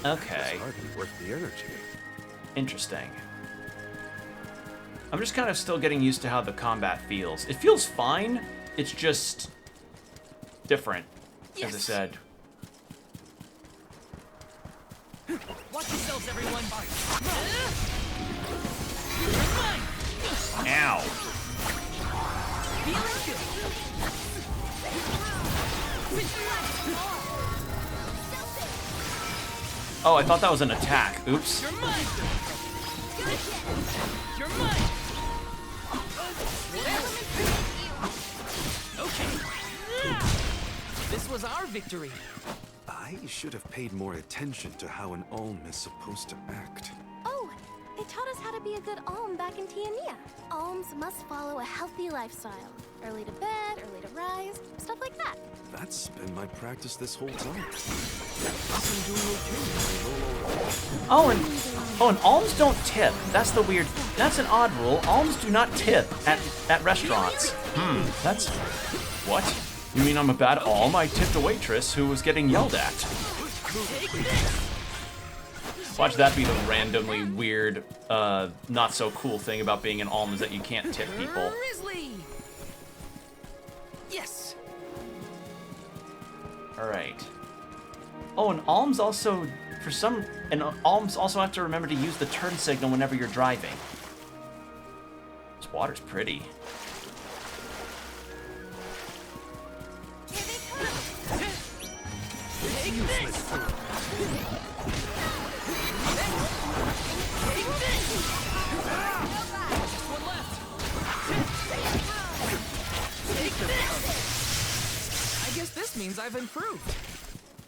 Okay.
Hardly worth the energy.
Interesting. I'm just kind of still getting used to how the combat feels. It feels fine, it's just different, as I said.
Watch yourselves, everyone.
Ow.
Feeling good.
Oh, I thought that was an attack. Oops.
You're mine. You're mine. Okay. This was our victory.
I should have paid more attention to how an Olm is supposed to act.
Oh, they taught us how to be a good Alm back in Tiania. Alms must follow a healthy lifestyle. Early to bed, early to rise, stuff like that.
That's been my practice this whole time.
Oh, and alms don't tip. That's an odd rule. Alms do not tip at restaurants. That's... What? You mean I'm a bad alm? I tipped a waitress who was getting yelled at. Watch that be the randomly weird, not so cool thing about being an alm is that you can't tip people.
Grizzly. Yes.
Alright. Oh, and alms also, alms also have to remember to use the turn signal whenever you're driving. This water's pretty.
Take this. Just one left. Take this. I guess this means I've improved.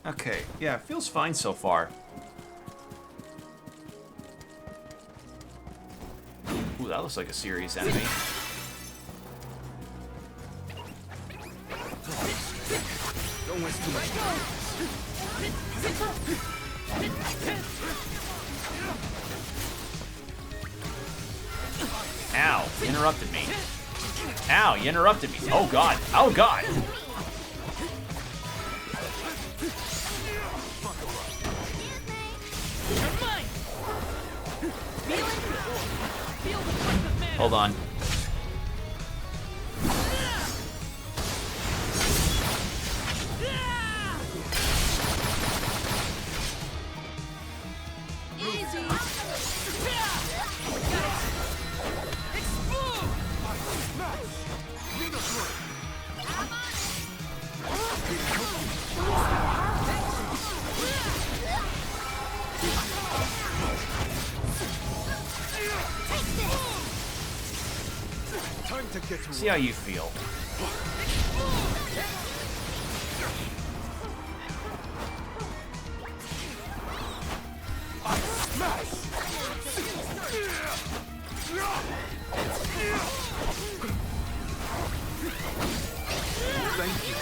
Okay, yeah, it feels fine so far. Ooh, that looks like a serious enemy.
Don't waste too much time.
Ow, you interrupted me. Ow, you interrupted me. Oh god, oh god. Hold on.
Time to get to
See how you feel.
Thank you.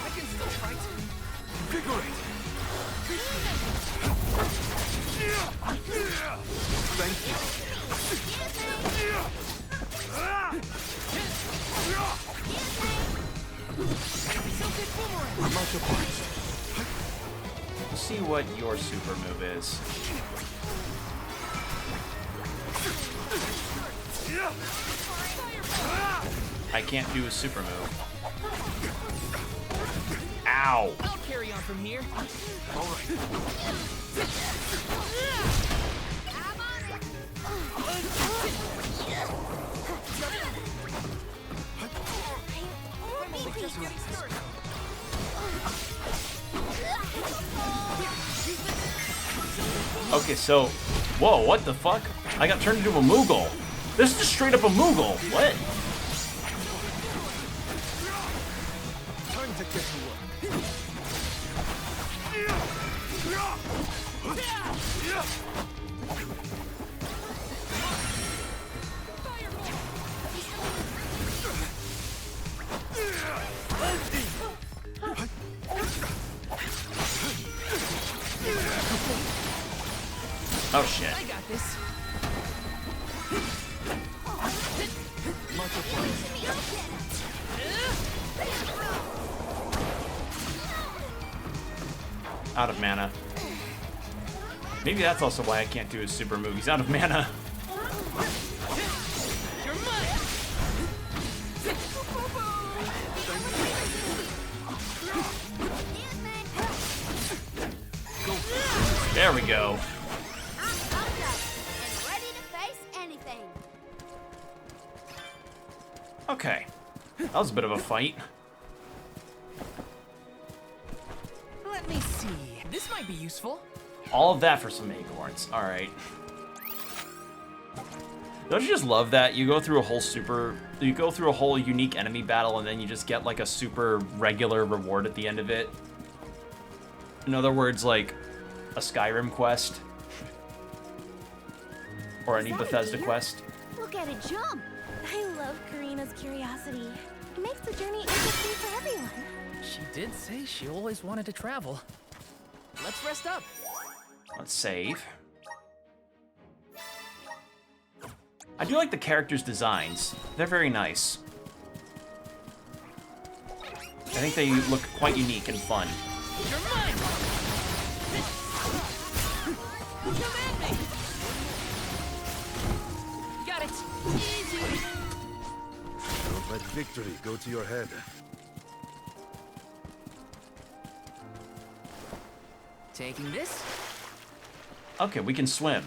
I can still fight.
Invigorate. Thank you. Much obliged.
Let's see what your super move is. I can't do a super move. Ow!
I'll carry on from here.
All right.
Just getting started.
Okay, so... Whoa, what the fuck? I got turned into a Moogle. This is just straight up a Moogle. What?
Time to get to work.
Oh shit.
I got this.
Out of mana. Maybe that's also why I can't do his super move. He's out of mana.
You're mine.
There we go.
I'm pumped up and ready to face anything.
Okay. That was a bit of a fight.
Let me see. This might be useful.
All of that for some acorns. Alright. Don't you just love that? You go through a whole unique enemy battle and then you just get like a super regular reward at the end of it. In other words, like a Skyrim quest. Or any
Is that a
Bethesda
deer?
quest.
Look at it jump.
I love Karina's curiosity. It makes the journey interesting for everyone.
She did say she always wanted to travel. Let's rest up.
Let's save. I do like the characters' designs. They're very nice. I think they look quite unique and fun.
You're mine. Come at me. Got it. Easy.
Don't let victory go to your head.
Taking this.
Okay, we can swim.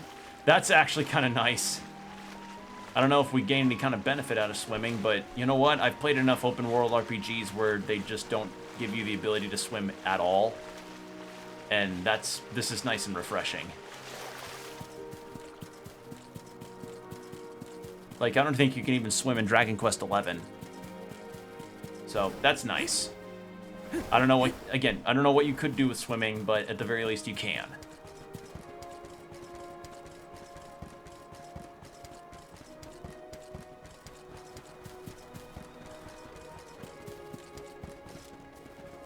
That's actually kind of nice. I don't know if we gain any kind of benefit out of swimming, but you know what? I've played enough open world RPGs where they just don't give you the ability to swim at all. And this is nice and refreshing. Like, I don't think you can even swim in Dragon Quest XI. So, that's nice. I don't know what you could do with swimming, but at the very least you can.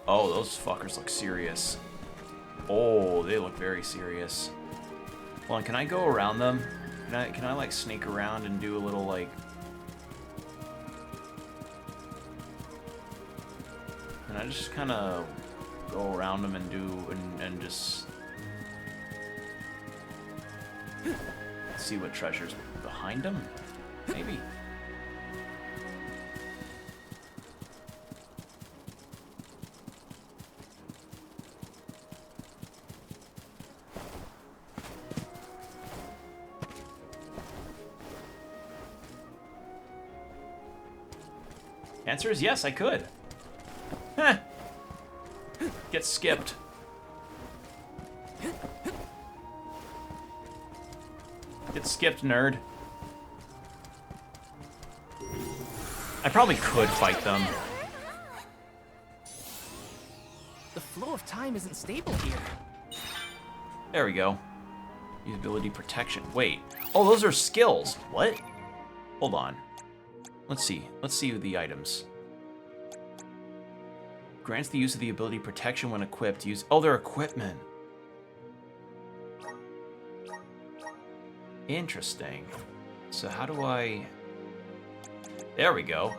Oh, those fuckers look serious. Oh, they look very serious. Hold on, can I go around them? Can I like sneak around and do a little like... Can I just kind of go around them and do and just see what treasure's behind them? Maybe. Answer is yes, I could. Heh. Get skipped. Get skipped, nerd. I probably could fight them.
The flow of time isn't stable here.
There we go. Usability protection. Wait. Oh, those are skills. What? Hold on. Let's see. Let's see the items. Grants the use of the ability protection when equipped. Use. Oh, they're equipment. Interesting. So how do I... There we go.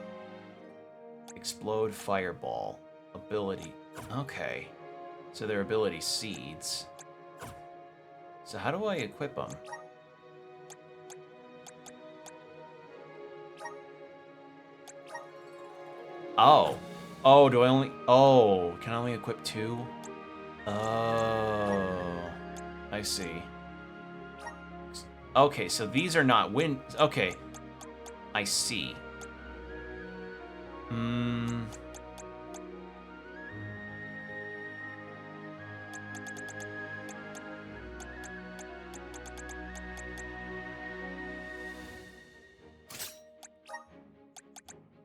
Explode fireball. Ability. Okay. So their ability seeds. So how do I equip them? Oh. Oh, do I only... Oh, can I only equip 2? Oh. I see. Okay, so these are not win... Okay. I see.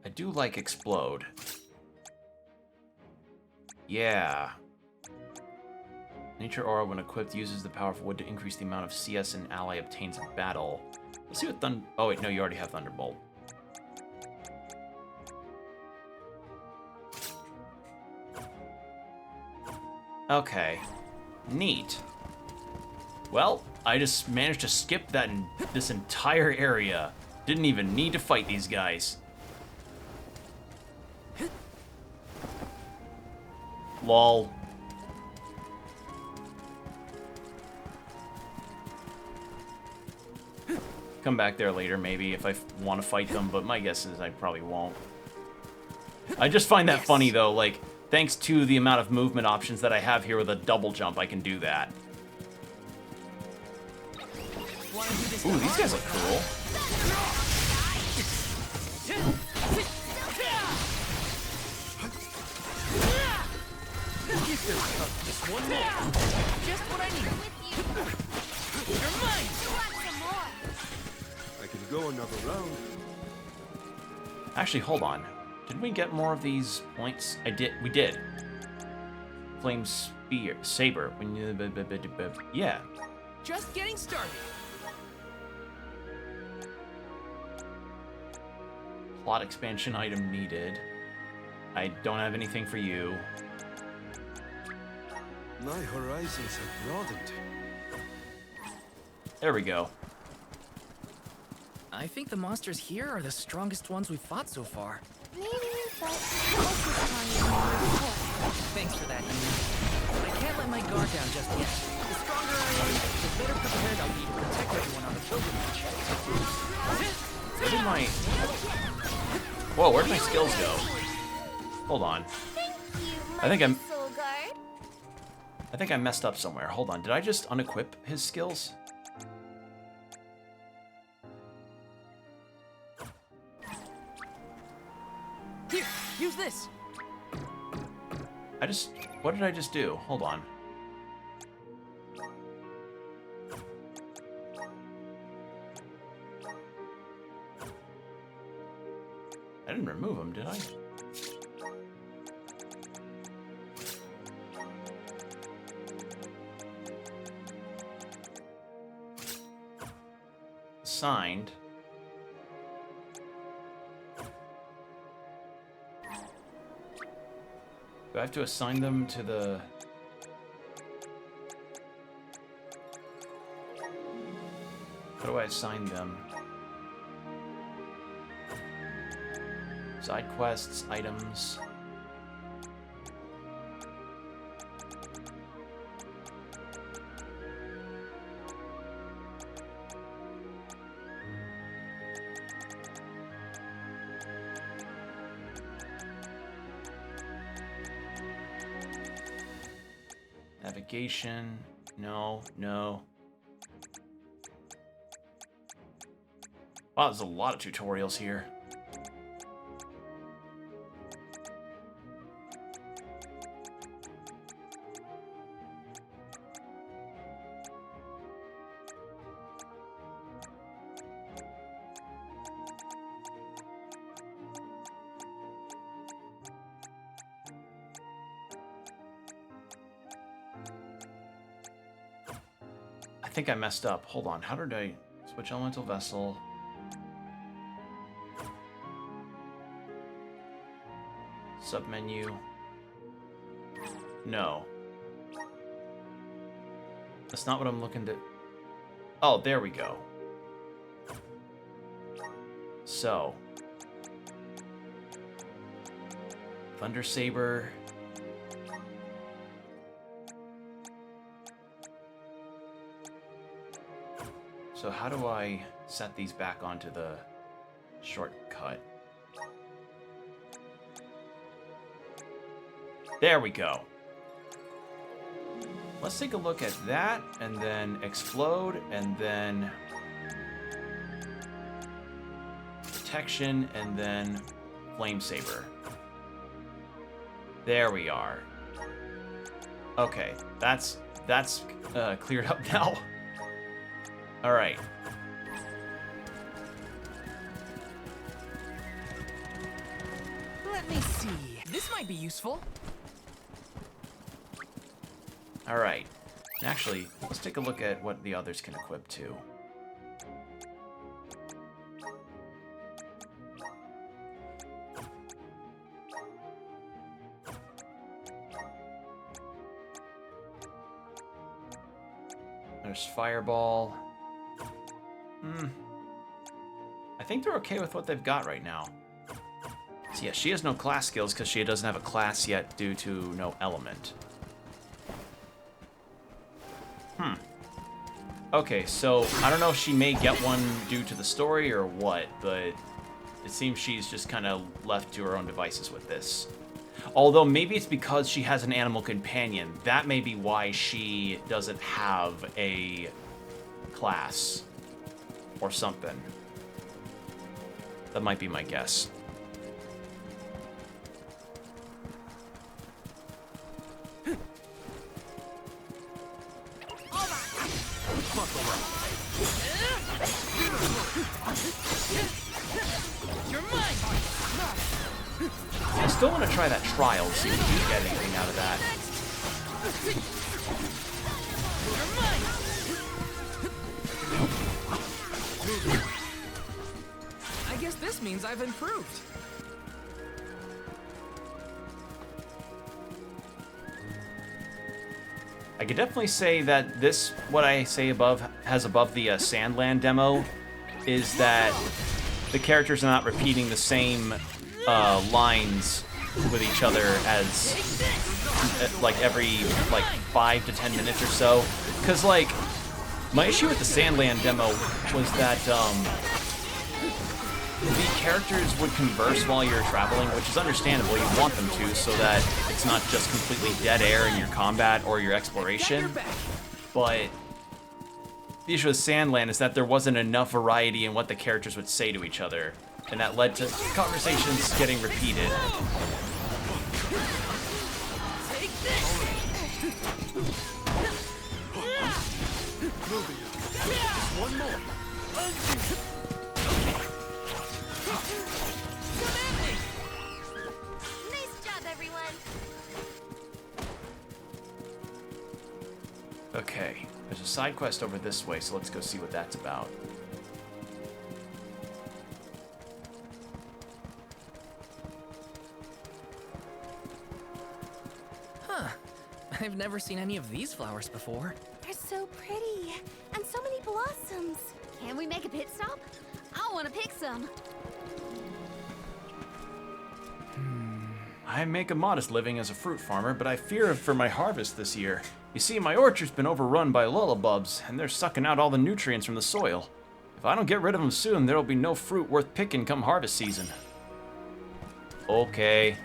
I do like explode. Yeah. Nature aura, when equipped, uses the powerful wood to increase the amount of CS an ally obtains in battle. Let's see what Oh wait, no, you already have Thunderbolt. Okay. Neat. Well, I just managed to skip this entire area. Didn't even need to fight these guys. Lol. Come back there later, maybe, if I want to fight them, but my guess is I probably won't. I just find that funny, though, like, thanks to the amount of movement options that I have here with a double jump, I can do that. Ooh, these guys look cool.
Just one more. Just what I need. You're mine.
I can go another round.
Actually, hold on. Did we get more of these points? We did. Flame spear, saber. Yeah.
Just getting started.
Plot expansion item needed. I don't have anything for you.
My horizons have broadened.
There we go.
I think the monsters here are the strongest ones we've fought so far.
Maybe, but also stronger than we were before.
Thanks for that, Hina. But I can't let my guard down just yet. The stronger I am, the better prepared I'll be to protect everyone on the pilgrimage.
Where did my... Whoa, where'd my skills go? Hold on. I think I messed up somewhere. Hold on. Did I just unequip his skills?
Here, use this.
What did I just do? Hold on. I didn't remove him, did I? Assigned. Do I have to assign them to the... How do I assign them? Side quests, items. Navigation. No, no. Wow, there's a lot of tutorials here. I think I messed up. Hold on. How did I switch elemental vessel? Submenu. No. That's not what I'm looking to... Oh, there we go. So. Thunder Saber. So how do I set these back onto the shortcut? There we go. Let's take a look at that, and then explode, and then protection, and then flame saber. There we are. Okay, that's cleared up now. All right.
Let me see. This might be useful.
All right. Actually, let's take a look at what the others can equip too. There's Fireball. I think they're okay with what they've got right now. So yeah, she has no class skills because she doesn't have a class yet due to no element. Okay, so I don't know if she may get one due to the story or what, but it seems she's just kind of left to her own devices with this. Although maybe it's because she has an animal companion. That may be why she doesn't have a class or something. That might be my guess.
You're mine.
I still want to try that trial, see if we can get anything out of that.
You're mine. I guess this means I've improved.
I could definitely say that this, what I say above, has above the Sandland demo, is that the characters are not repeating the same lines with each other as like every like 5 to 10 minutes or so. Because like my issue with the Sandland demo was that the characters would converse while you're traveling, which is understandable. You want them to, so that it's not just completely dead air in your combat or your exploration. But the issue with Sandland is that there wasn't enough variety in what the characters would say to each other, and that led to conversations getting repeated.
One more.
Nice job, everyone.
Okay, there's a side quest over this way, so let's go see what that's about.
Huh. I've never seen any of these flowers before.
They're so pretty. And so many blossoms. Can we make a pit stop? I want to pick some.
I make a modest living as a fruit farmer, but I fear for my harvest this year. You see, my orchard's been overrun by lullabubs, and they're sucking out all the nutrients from the soil. If I don't get rid of them soon, there'll be no fruit worth picking come harvest season. Okay.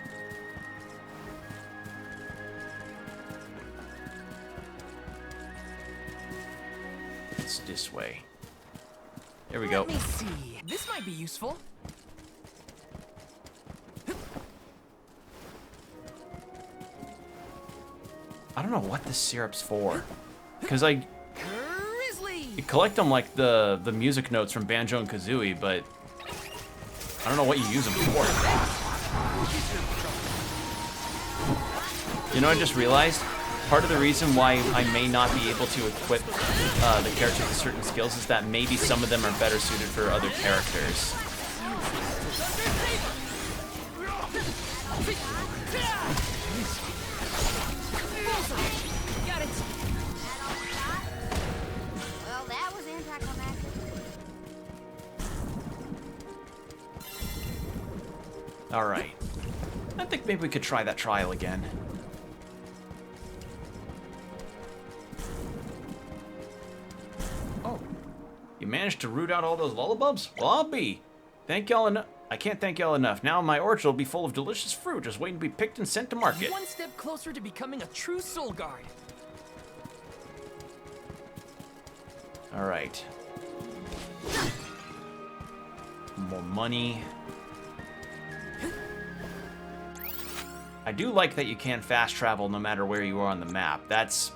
It's this way. There we go.
Let me see. This might be useful.
I don't know what this syrup's for. Because I
Grizzly!
you collect them like the music notes from Banjo and Kazooie, but I don't know what you use them for. You know, I just realized part of the reason why I may not be able to equip the characters with certain skills is that maybe some of them are better suited for other characters.
Got it.
Well, that was anticlimactic.
Alright. I think maybe we could try that trial again. Oh. You managed to root out all those lullabubs? Well, I'll be. Thank y'all enough. I can't thank y'all enough. Now my orchard will be full of delicious fruit, just waiting to be picked and sent to market.
One step closer to becoming a true soul guard.
Alright. More money. I do like that you can fast travel no matter where you are on the map. That's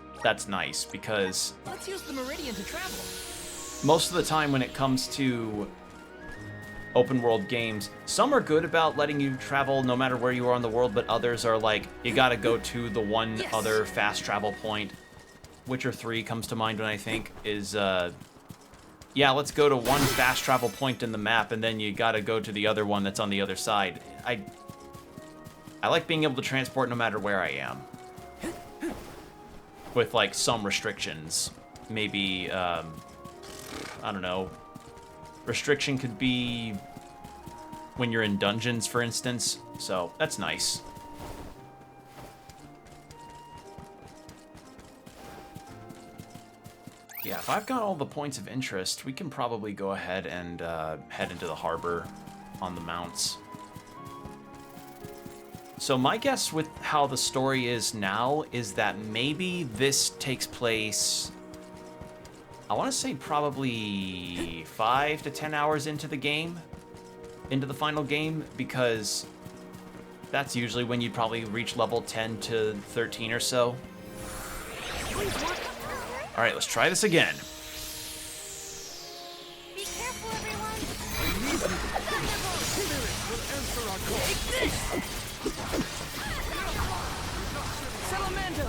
nice, because
Let's use the meridian to travel.
most of the time when it comes to open world games, some are good about letting you travel no matter where you are in the world, but others are like, you gotta go to the one other fast travel point. Witcher 3 comes to mind when I think is, yeah, let's go to one fast travel point in the map, and then you gotta go to the other one that's on the other side. I like being able to transport no matter where I am. With, like, some restrictions. maybe, I don't know, restriction could be when you're in dungeons, for instance. So that's nice. Yeah, if I've got all the points of interest, we can probably go ahead and head into the harbor on the mounts. So my guess with how the story is now is that maybe this takes place, I want to say probably 5 to 10 hours into the game, into the final game, because that's usually when you'd probably reach level 10 to 13 or so. All right, let's try this again.
Be careful, everyone.
Salamando!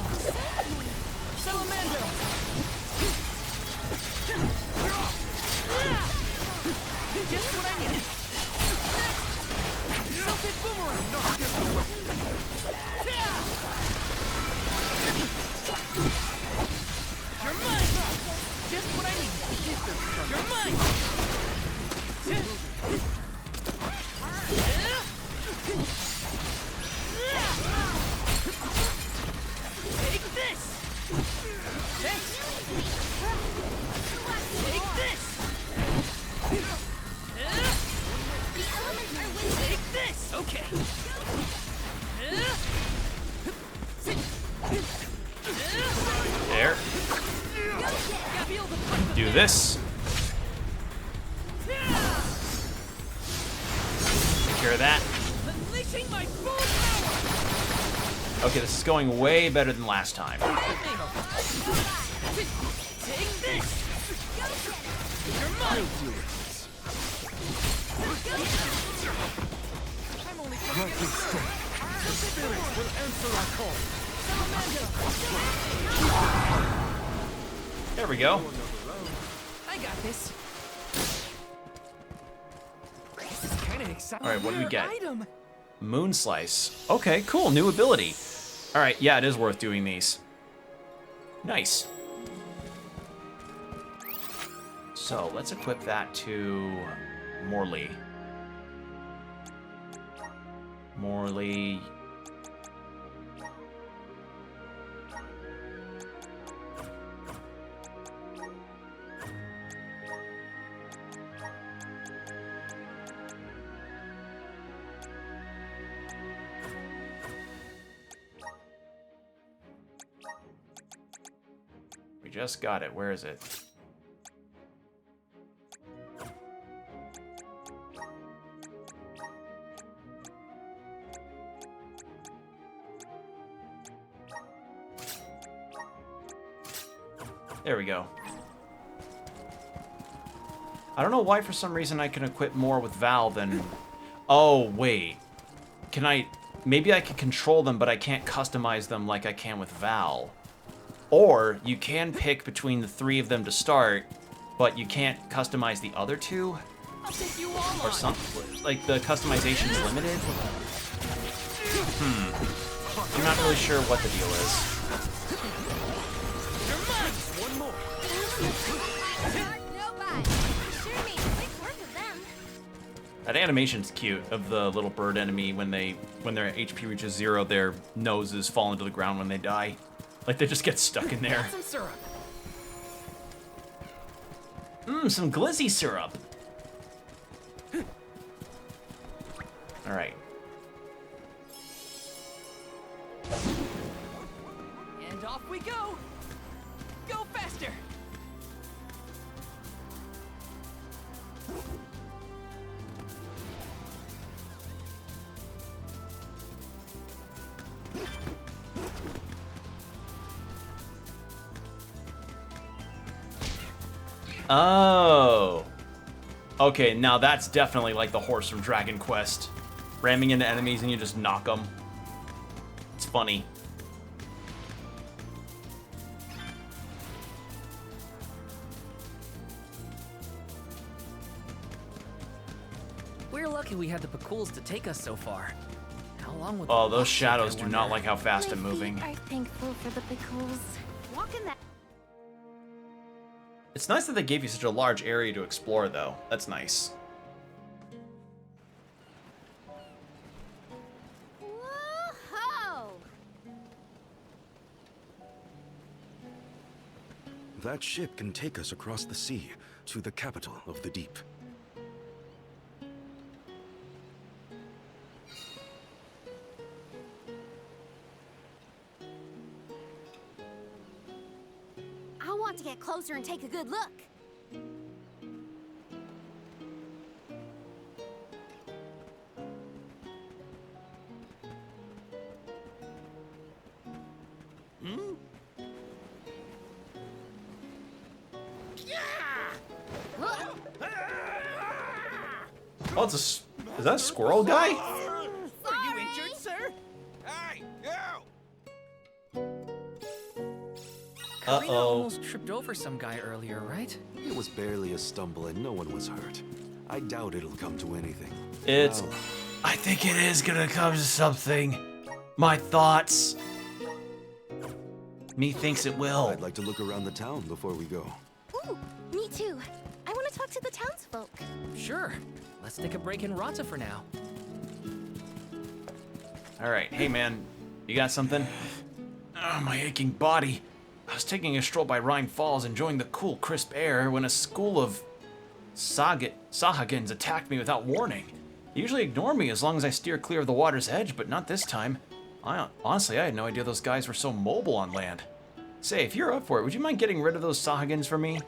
Salamando! Just what I need. Celtic boomerang! You're mine! Just what I need. You're mine! Take this! Thanks! Take this!
The elements are with
Take this! Okay.
There. Do this. Take care of that.
Unleashing my full power!
Okay, this is going way better than last time.
Take this! You're mine! I'm only
Rightly struck. The spirits will answer our call.
There we go.
I got this. This is kind of exciting.
All right, what do we get?
Item.
Moon Slice. Okay, cool, new ability. All right, yeah, it is worth doing these. Nice. So let's equip that to Morley. Morley. We just got it. Where is it? There we go. I don't know why for some reason I can equip more with Val than... Oh, wait. Can I... Maybe I can control them, but I can't customize them like I can with Val. Or you can pick between the 3 of them to start, but you can't customize the other 2?
I'll take you all
Or
on.
something. Like the customization is limited? I'm not really sure what the deal is.
You're mine. One more.
nobody. Sure means quick work of them.
That animation's cute of the little bird enemy when their HP reaches 0, their noses fall into the ground when they die. Like they just get stuck in there.
Got some syrup.
Some glizzy syrup. All right.
And off we go. Go faster.
Oh. Okay, now that's definitely like the horse from Dragon Quest. Ramming into enemies and you just knock them. It's funny.
We're lucky we had the Pacools to take us so far. How long would
Oh,
the
those
walk
shadows
take, I
do not
wonder?
like how fast
My
I'm moving.
feet are thankful for the pickles.
Walking that.
It's nice that they gave you such a large area to explore, though. That's nice.
Whoa-ho!
That ship can take us across the sea to the capital of the deep.
I want to get closer and take a good look.
Oh, is that a squirrel guy?
Are you injured, sir? Hey, you!
Karina
Uh-oh.
almost tripped over some guy earlier, right?
It was barely a stumble and no one was hurt. I doubt it'll come to anything.
It's...
Well,
I think it is gonna come to something. My thoughts. Me thinks it will.
I'd like to look around the town before we go.
Ooh, me too. I want to talk to the townsfolk.
Sure. Let's take a break in Rata for now.
Alright, hey man, you got something? Oh, my aching body. I was taking a stroll by Rhine Falls, enjoying the cool, crisp air, when a school of Sahagins attacked me without warning. They usually ignore me as long as I steer clear of the water's edge, but not this time. Honestly, I had no idea those guys were so mobile on land. Say, if you're up for it, would you mind getting rid of those Sahagins for me?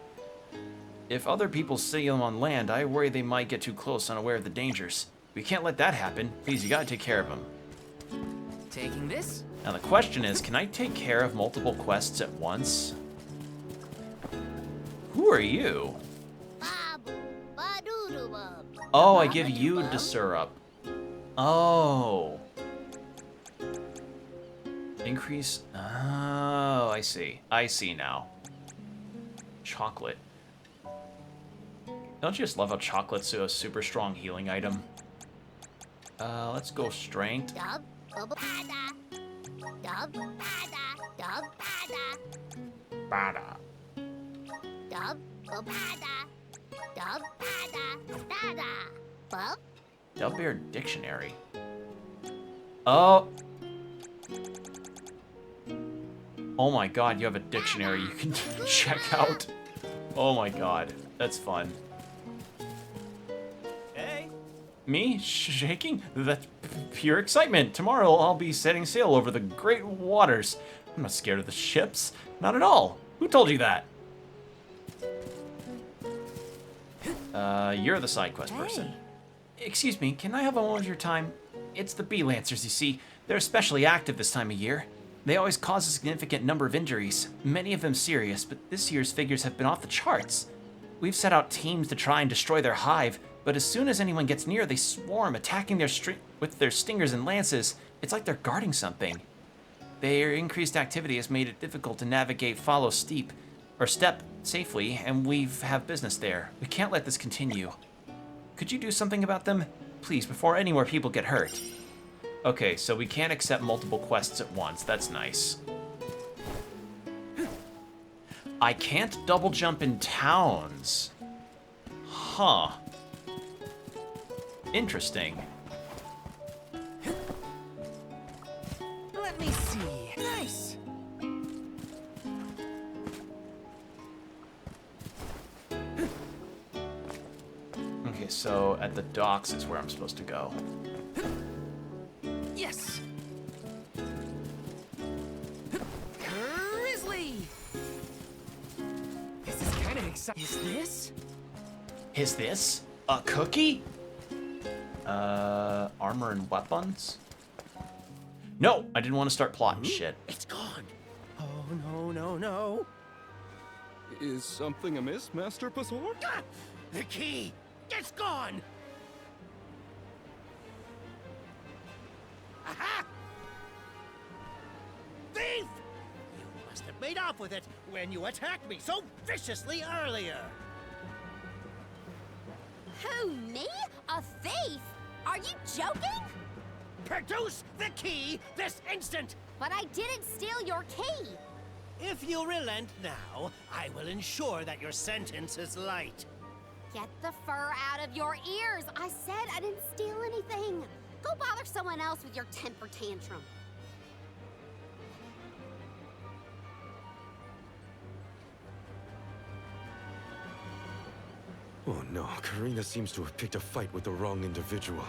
If other people see them on land, I worry they might get too close, unaware of the dangers. We can't let that happen. Please, you gotta take care of them.
Taking this?
Now the question is, can I take care of multiple quests at once? Who are you? Oh, I give you Desurup. Oh. Increase. Oh, I see. I see now. Chocolate. Don't you just love how chocolate's a super strong healing item? Let's go strength. Bada. Dubbear Dictionary. Oh. Oh my god, you have a dictionary you can check out. Oh my god, that's fun.
Hey,
Me? Shaking? That's pure excitement. Tomorrow I'll be setting sail over the great waters. I'm not scared of the ships. Not at all. Who told you that? You're the side quest person. Excuse me, can I have a moment of your time? It's the bee lancers, you see. They're especially active this time of year. They always cause a significant number of injuries, many of them serious, but this year's figures have been off the charts. We've set out teams to try and destroy their hive, but as soon as anyone gets near, they swarm, attacking with their stingers and lances. It's like they're guarding something. Their increased activity has made it difficult to navigate step safely, and we have business there. We can't let this continue. Could you do something about them? Please, before any more people get hurt. Okay, so we can't accept multiple quests at once. That's nice. I can't double jump in towns. Huh. Interesting.
Let me see. Nice.
Okay, so at the docks is where I'm supposed to go.
Yes. Grizzly. This is kind of exciting. Is this?
Is this a cookie? Armor and weapons? No, I didn't want to start plotting shit.
It's gone. Oh no no no.
is something amiss, Master Pasor?
Ah, the key. It's gone.
Aha! Thief! You must have made off with it when you attacked me so viciously earlier.
Who, me? A thief? Are you joking?
Produce the key this instant!
But I didn't steal your key.
If you relent now, I will ensure that your sentence is light.
Get the fur out of your ears! I said I didn't steal anything! Go bother someone else with your temper tantrum.
Oh no, Karina seems to have picked a fight with the wrong individual.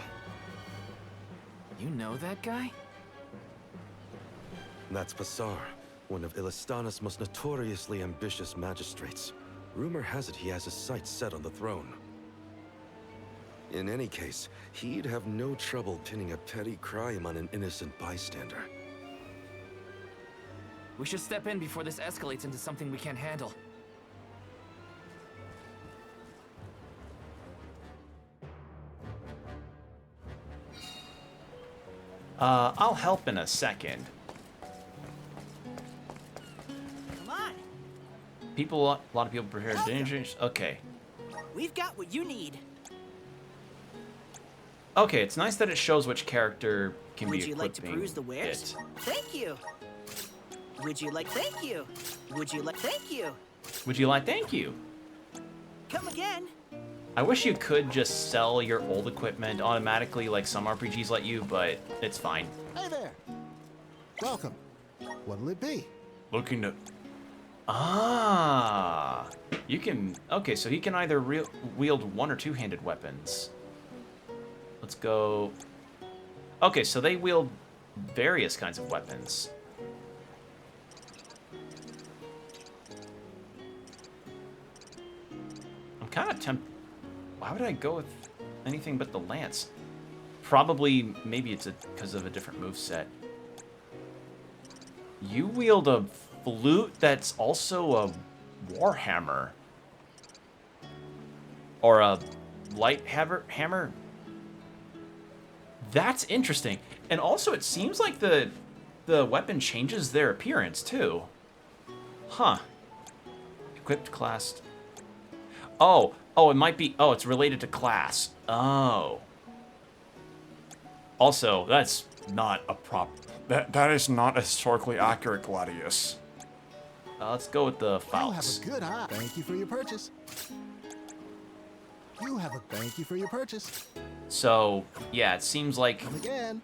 You know that guy?
That's Basar, one of Illistana's most notoriously ambitious magistrates. Rumor has it he has his sights set on the throne. In any case, he'd have no trouble pinning a petty crime on an innocent bystander.
We should step in before this escalates into something we can't handle.
I'll help in a second.
Come on,
A lot of people prepare dangers. Okay.
we've got what you need.
Okay, it's nice that it shows which character can
Would
be
you like to
equipping
peruse the wares?
it.
Thank you. Would you like thank you? Would you like thank you?
Would you like thank you?
Come again.
I wish you could just sell your old equipment automatically like some RPGs let you, but it's fine.
Hey there. Welcome. What'll it be?
Looking to... Ah! You can... Okay, so he can either wield one or two-handed weapons. Let's go... Okay, so they wield various kinds of weapons. I'm kind of tempted... Why would I go with anything but the lance? Probably, maybe it's because of a different moveset. You wield a flute that's also a warhammer. Or a light hammer. That's interesting. And also, it seems like the weapon changes their appearance, too. Huh. Equipped class... Oh, it might be... Oh, it's related to class. Oh. Also, that's not a prop... That is not a historically accurate Gladius. Let's go with the
You have
Faust.
a good eye. Thank you for your purchase. Thank you for your purchase.
So, yeah, it seems like...
Come again.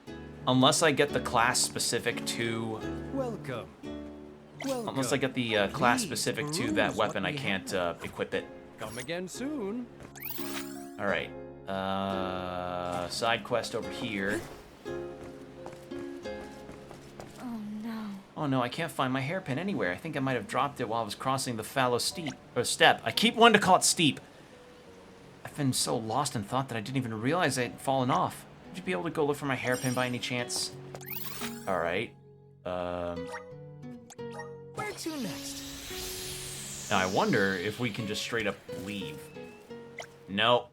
Unless I get the class specific to...
Welcome.
Unless I get the class specific to that weapon, I can't equip it.
Come again soon.
Alright. Side quest over here.
Oh no.
Oh no, I can't find my hairpin anywhere. I think I might have dropped it while I was crossing the fallow step. I keep wanting to call it steep. I've been so lost in thought that I didn't even realize I had fallen off. Would you be able to go look for my hairpin by any chance? Alright.
Where to next?
Now I wonder if we can just straight up leave. No.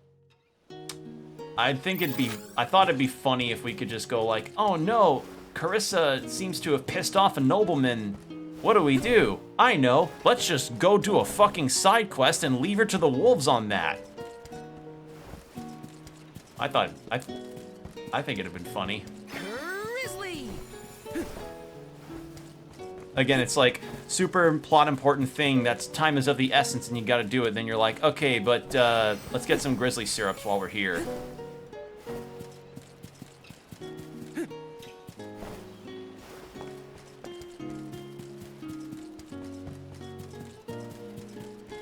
I thought it'd be funny if we could just go like, oh no, Carissa seems to have pissed off a nobleman. What do we do? I know, let's just go do a fucking side quest and leave her to the wolves on that. I think it'd have been funny.
Grizzly!
Again, it's like super plot important thing that's time is of the essence and you gotta do it. Then you're like, okay, but let's get some grizzly syrups while we're here.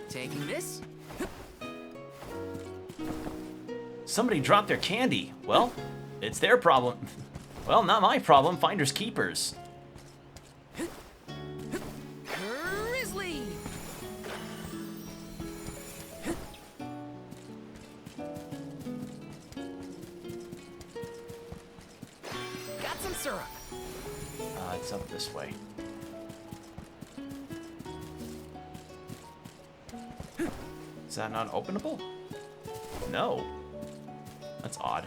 Taking this?
Somebody dropped their candy. Well, it's their problem. Well, not my problem. Finders keepers.
Grizzly! Got some syrup.
It's up this way. Is that not openable? No. That's odd.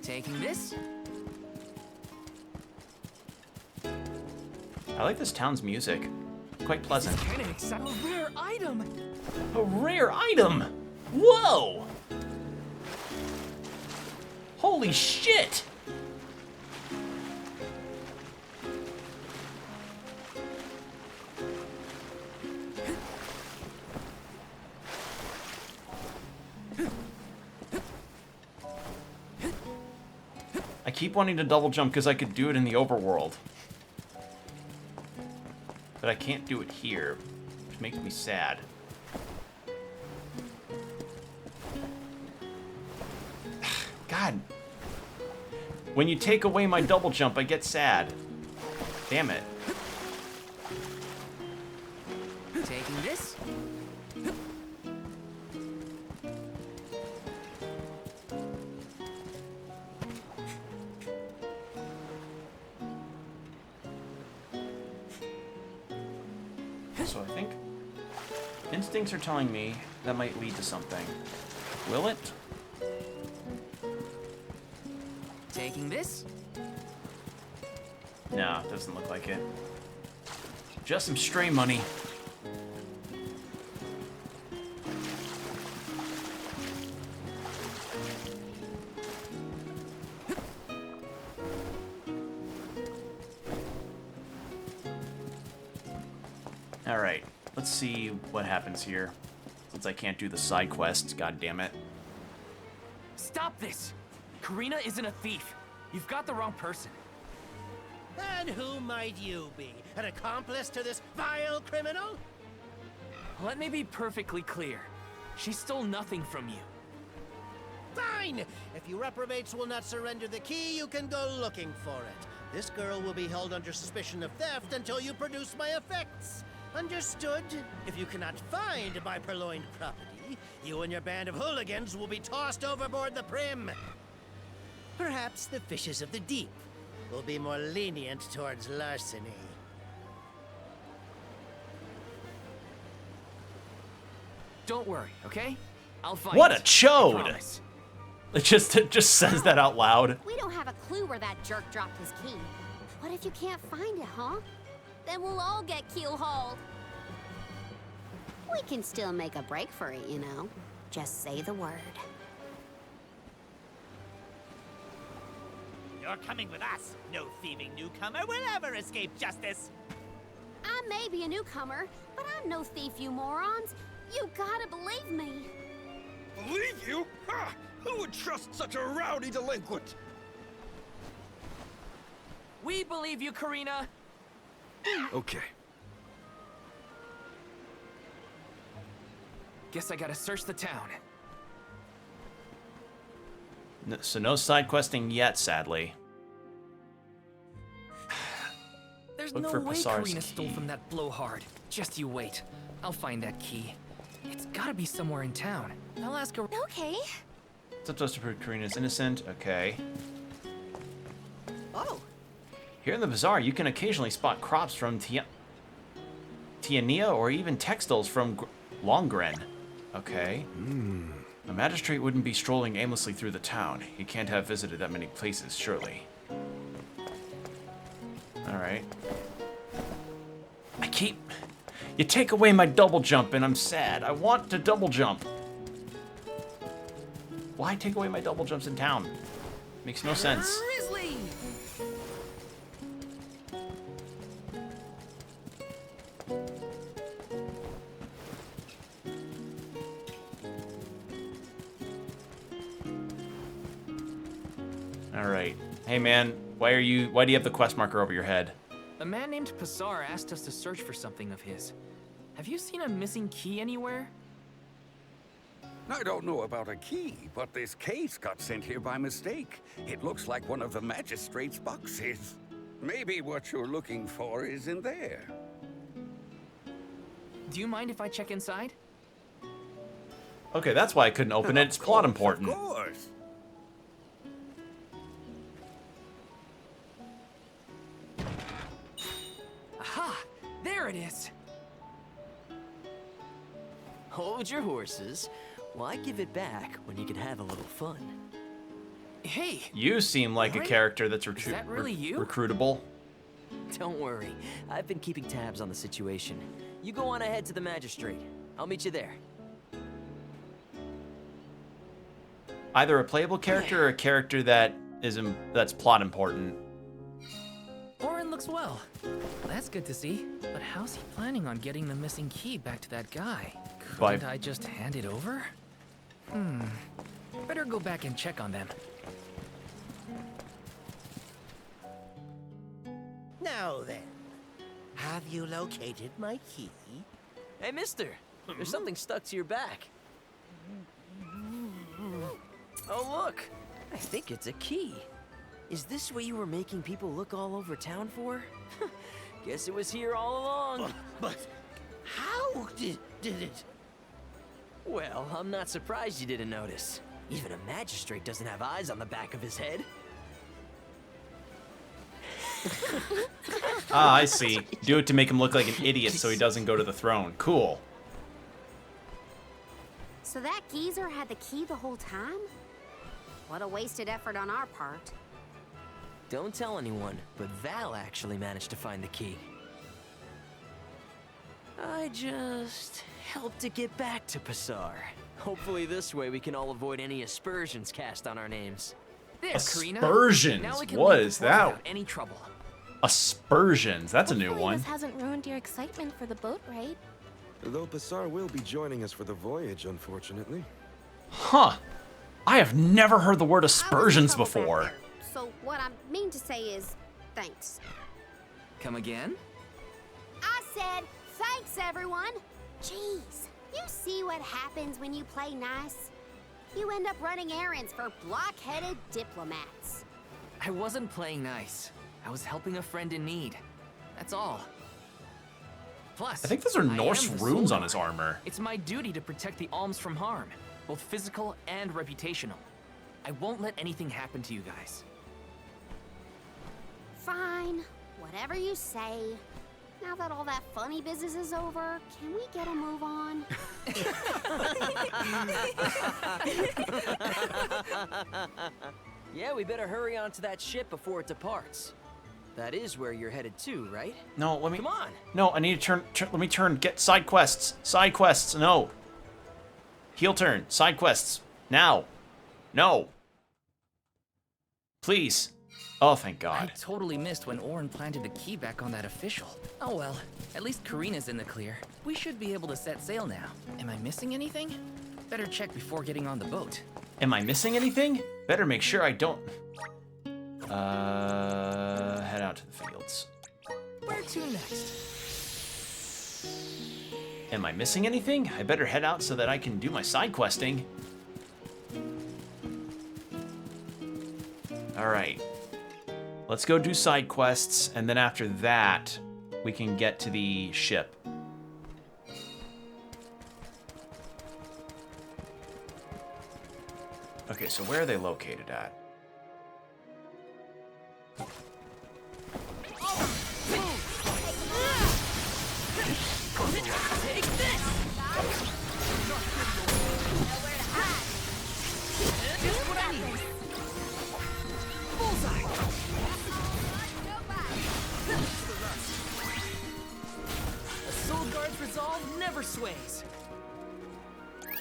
Taking this?
I like this town's music. Quite pleasant.
Kind of exciting. A rare item!
A rare item! Whoa! Holy shit!
I keep wanting to double jump because I could do it in the overworld. But I can't do it here, which makes me sad. God. When you take away my double jump, I get sad. Damn it.
Taking this.
So I think instincts are telling me that might lead to something. Will it?
Taking this.
No, it doesn't look like it. Just some stray money. Alright, let's see what happens here. Since I can't do the side quest, god damn it.
Stop this! Karina isn't a thief. You've got the wrong person.
And who might you be? An accomplice to this vile criminal?
Let me be perfectly clear. She stole nothing from you.
Fine! If you reprobates will not surrender the key, you can go looking for it. This girl will be held under suspicion of theft until you produce my effects. Understood? If you cannot find my purloined property, you and your band of hooligans will be tossed overboard the Prim. Perhaps the fishes of the deep will be more lenient towards larceny.
Don't worry, okay? I'll find
What a
it. I
chode!
promise.
It just says that out loud.
We don't have a clue where that jerk dropped his key. What if you can't find it, huh? Then we'll all get keel-hauled. We can still make a break for it, you know. Just say the word.
You're coming with us. No thieving newcomer will ever escape justice.
I may be a newcomer, but I'm no thief, you morons. You gotta believe me.
Believe you? Ha! Who would trust such a rowdy delinquent?
We believe you, Karina.
Okay.
Guess I gotta search the town.
So no side questing yet, sadly.
There's
Look
no
for
way
Passar's
Karina stole
key.
from that blowhard. Just you wait. I'll find that key. It's gotta be somewhere in town. I'll ask her.
Okay.
It's up to us to prove Karina's innocent. Okay.
Oh,
Here in the bazaar, you can occasionally spot crops from Tiania or even textiles from Longren. Okay. A magistrate wouldn't be strolling aimlessly through the town. He can't have visited that many places, surely. Alright. You take away my double jump and I'm sad. I want to double jump. Why take away my double jumps in town? Makes no sense.
Grizzly!
Alright. Hey man, why do you have the quest marker over your head?
A man named Passar asked us to search for something of his. Have you seen a missing key anywhere?
I don't know about a key, but this case got sent here by mistake. It looks like one of the magistrate's boxes. Maybe what you're looking for is in there.
Do you mind if I check inside?
Okay, that's why I couldn't open it. It's plot important.
Of course.
Aha! There it is!
Hold your horses. Why give it back when you can have a little fun?
Hey!
You seem like a
What?
character that's
Is that really you?
recruitable.
Don't worry. I've been keeping tabs on the situation. You go on ahead to the magistrate. I'll meet you there.
Either a playable character or a character that that's plot important.
Orin looks well. That's good to see. But how's he planning on getting the missing key back to that guy?
By-
Couldn't I just hand it over? Better go back and check on them.
Now then, have you located my key?
Hey, mister. There's something stuck to your back. Oh, look. I think it's a key. Is this what you were making people look all over town for? Guess it was here all along.
But how did it?
Well, I'm not surprised you didn't notice. Even a magistrate doesn't have eyes on the back of his head.
Ah, I see. Do it to make him look like an idiot so he doesn't go to the throne. Cool.
So that geezer had the key the whole time? What a wasted effort on our part.
Don't tell anyone, but Val actually managed to find the key. I just helped to get back to Passar. Hopefully this way we can all avoid any aspersions cast on our names.
There, Karina.
Aspersions?
Now we can
What
leave
is
before
that?
without any trouble.
Aspersions. That's a new
Hopefully
one.
This hasn't ruined your excitement for the boat ride.
Though Passar will be joining us for the voyage, unfortunately.
Huh. I have never heard the word aspersions
I was in trouble
before.
back there. So what I mean to say is, thanks.
Come again?
I said, thanks everyone. Jeez, you see what happens when you play nice? You end up running errands for blockheaded diplomats.
I wasn't playing nice. I was helping a friend in need. That's all. Plus,
I think those are
I
Norse
am the
runes
Soul
on his
Guard.
armor.
It's my duty to protect the alms from harm, both physical and reputational. I won't let anything happen to you guys.
Fine, whatever you say. Now that all that funny business is over, can we get a move on?
Yeah, we better hurry on to that ship before it departs. That is where you're headed to, right?
No, let me.
Come on.
No, I need to turn. Let me turn. Get side quests. Side quests. No. Heel turn. Side quests. Now. No. Please. Oh, thank
I
God.
totally missed when Orin planted the key back on that official. Oh well, at least Karina's in the clear. We should be able to set sail now. Am I missing anything? Better check before getting on the boat.
Am I missing anything? Better make sure I don't. Head out to the fields.
Where to next?
Am I missing anything? I better head out so that I can do my side questing. All right. Let's go do side quests, and then after that, we can get to the ship. Okay, so where are they located at?
Take this! Just what I need. Bullseye! A Soul Guard's resolve never sways.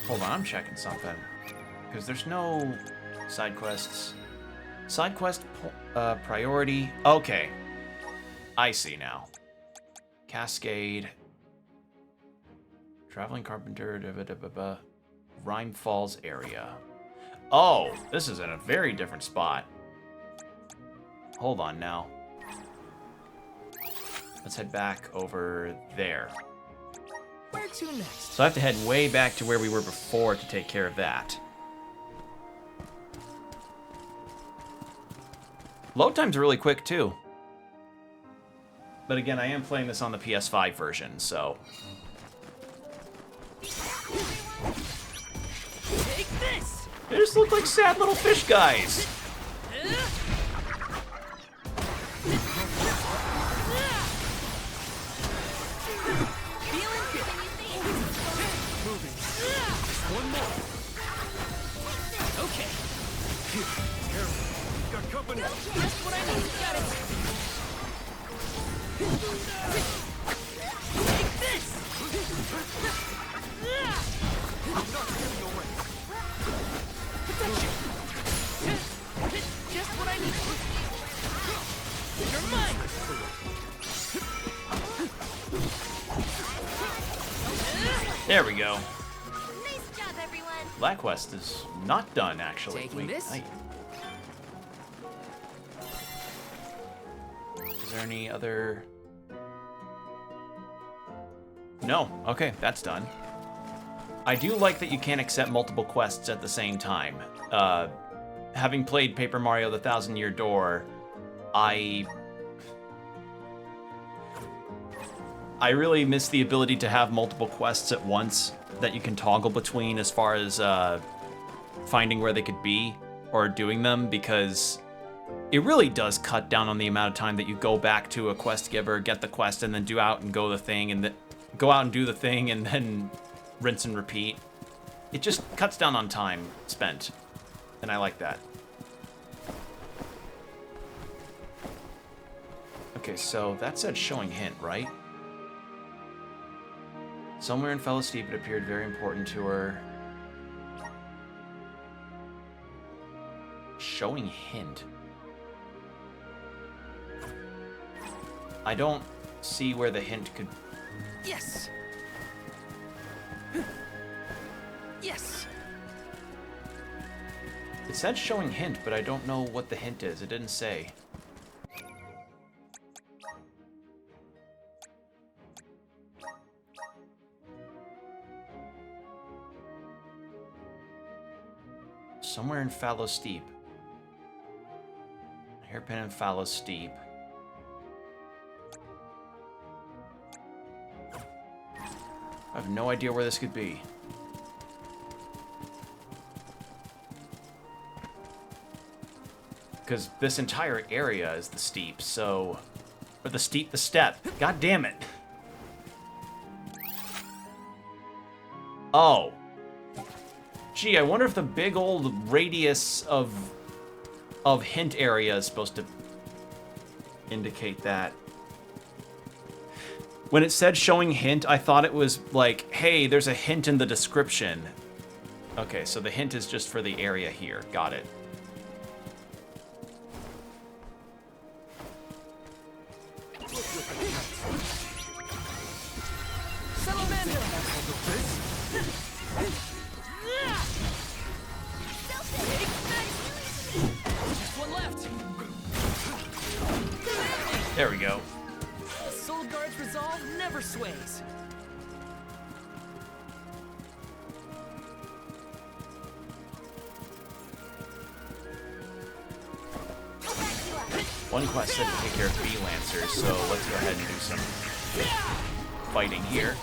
Hold on, I'm checking something. Because there's no side quests. Side quest priority. Okay. I see now. Cascade. Traveling Carpenter. Rhyme Falls area. Oh, this is in a very different spot. Hold on now. Let's head back over there.
Where to next?
So I have to head way back to where we were before to take care of that. Load times are really quick too. But again, I am playing this on the PS5 version, so.
Take this!
They just look like sad little fish guys.
Feeling good. Moving. One more. Okay.
Got company.
Just what I need. Got it. Take this! Protection! Just what I need. You're mine!
There we go.
Nice job, everyone.
That quest is not done, actually.
Taking this?
Is there any other... No. Okay, that's done. I do like that you can't accept multiple quests at the same time. Having played Paper Mario: The Thousand-Year Door, I really miss the ability to have multiple quests at once that you can toggle between as far as finding where they could be or doing them, because it really does cut down on the amount of time that you go back to a quest giver, get the quest, and then go out and do the thing, and then rinse and repeat. It just cuts down on time spent, and I like that. Okay, so that said showing hint, right? Somewhere in Fellow Steep it appeared very important to her. Showing hint. I don't see where the hint could...
Yes! Yes!
It said showing hint, but I don't know what the hint is. It didn't say. Somewhere in Fallow Steep. Hairpin and Fallow Steep. I have no idea where this could be. Because this entire area is the steep, so... Or the step. God damn it. Oh. Gee, I wonder if the big old radius of hint area is supposed to indicate that. When it said showing hint, I thought it was like, hey, there's a hint in the description. Okay, so the hint is just for the area here. Got it. There we go.
The Soul Guard's resolve never sways.
One quest said to take care of bee lancers, so let's go ahead and do some fighting here.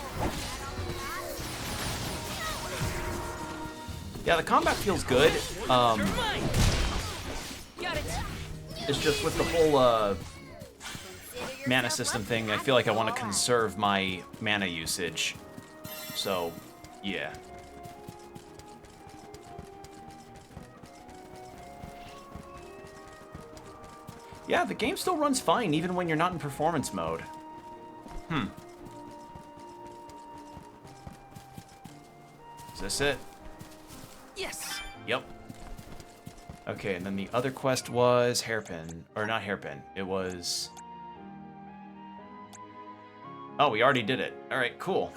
Yeah, the combat feels good. It's just with the whole mana system thing, I feel like I want to conserve my mana usage. So, yeah. Yeah, the game still runs fine, even when you're not in performance mode. Is this it?
Yes!
Yep. Okay, and then the other quest was Hairpin. Or not Hairpin, it was... Oh, we already did it. Alright, cool.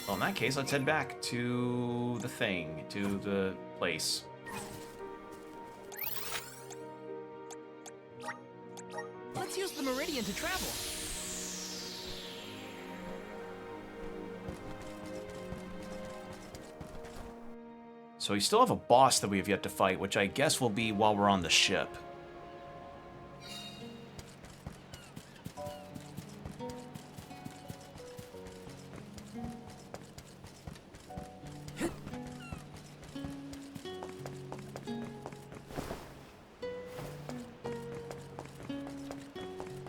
Well, in that case, let's head back to the thing, to the place.
Let's use the Meridian to travel.
So we still have a boss that we have yet to fight, which I guess will be while we're on the ship.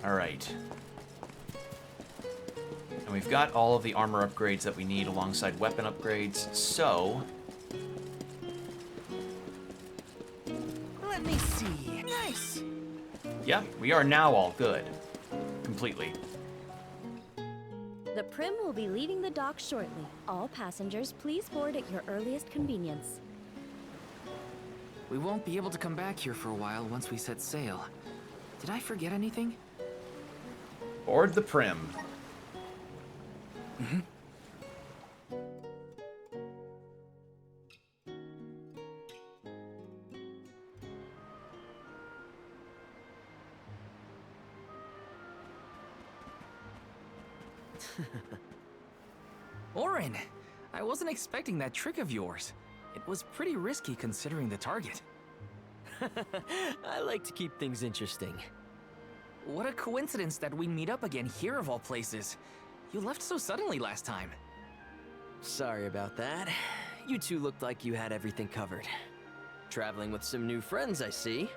Alright. And we've got all of the armor upgrades that we need alongside weapon upgrades, so...
Let me see. Nice!
Yeah, we are now all good. Completely.
The Prim will be leaving the dock shortly. All passengers, please board at your earliest convenience.
We won't be able to come back here for a while once we set sail. Did I forget anything?
Board the Prim.
Mm-hmm. Orin, I wasn't expecting that trick of yours. It was pretty risky considering the target.
I like to keep things interesting.
What a coincidence that we meet up again here of all places. You left so suddenly last time.
Sorry about that. You two looked like you had everything covered. Traveling with some new friends, I see.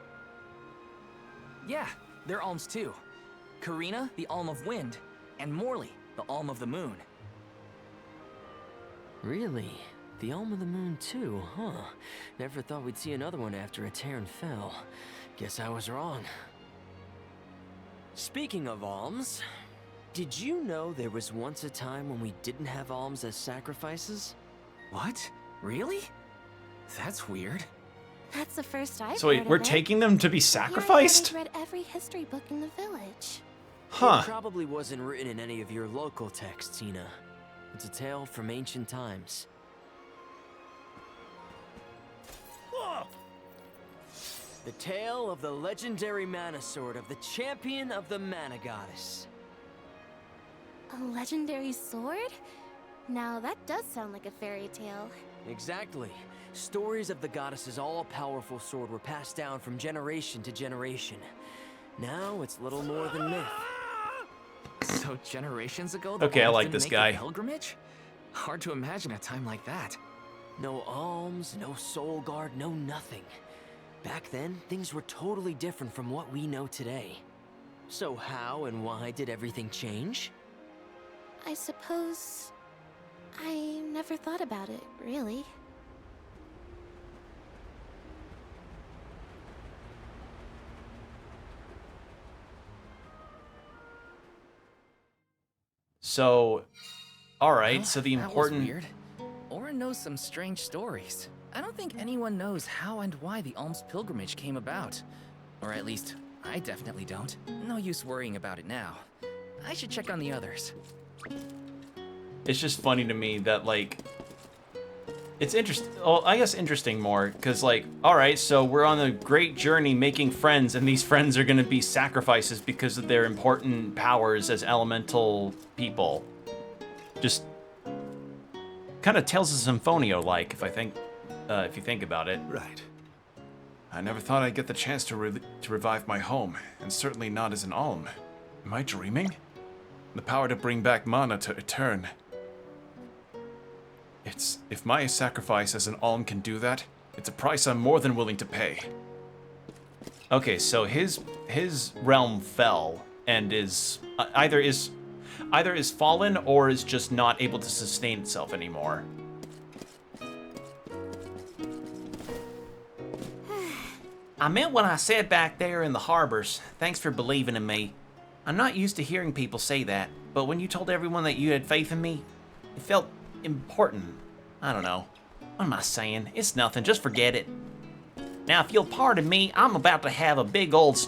Yeah, they're Alms too. Karina, the Alm of Wind, and Morley, the Alm of the Moon.
Really? The Alm of the Moon too, huh? Never thought we'd see another one after a Terran fell. Guess I was wrong. Speaking of alms, did you know there was once a time when we didn't have alms as sacrifices?
What? Really? That's weird.
That's the first I've
So wait,
heard
we're
of it.
taking them to be sacrificed?
I read every history book in the village.
Huh.
It probably wasn't written in any of your local texts, Tina. It's a tale from ancient times. The tale of the legendary mana sword of the champion of the mana goddess.
A legendary sword? Now that does sound like a fairy tale.
Exactly. Stories of the goddess's all-powerful sword were passed down from generation to generation. Now it's little more than myth.
So generations ago, the
Okay, I
Alms
like
didn't
this
make
guy.
a pilgrimage? Hard to imagine a time like that.
No alms, no soul guard, no nothing. Back then, things were totally different from what we know today. So how and why did everything change?
I suppose... I never thought about it, really.
So, alright,
Well,
so the
that was
important...
weird. Orin knows some strange stories. I don't think anyone knows how and why the Alms pilgrimage came about. Or at least, I definitely don't. No use worrying about it now. I should check on the others.
It's just funny to me that, like... It's interesting... Well, I guess interesting more, because, like, alright, so we're on a great journey making friends, and these friends are gonna be sacrifices because of their important powers as elemental people. Just... kind of Tales of Symphonia-like, if you think about it.
Right.
I never thought I'd get the chance to revive my home, and certainly not as an alm. Am I dreaming? The power to bring back mana to return. If my sacrifice as an alm can do that, it's a price I'm more than willing to pay.
Okay, so his realm fell, and is either is fallen or is just not able to sustain itself anymore. I meant what I said back there in the harbors. Thanks for believing in me. I'm not used to hearing people say that, but when you told everyone that you had faith in me, it felt important. I don't know. What am I saying? It's nothing. Just forget it. Now, if you'll pardon me, I'm about to have a big old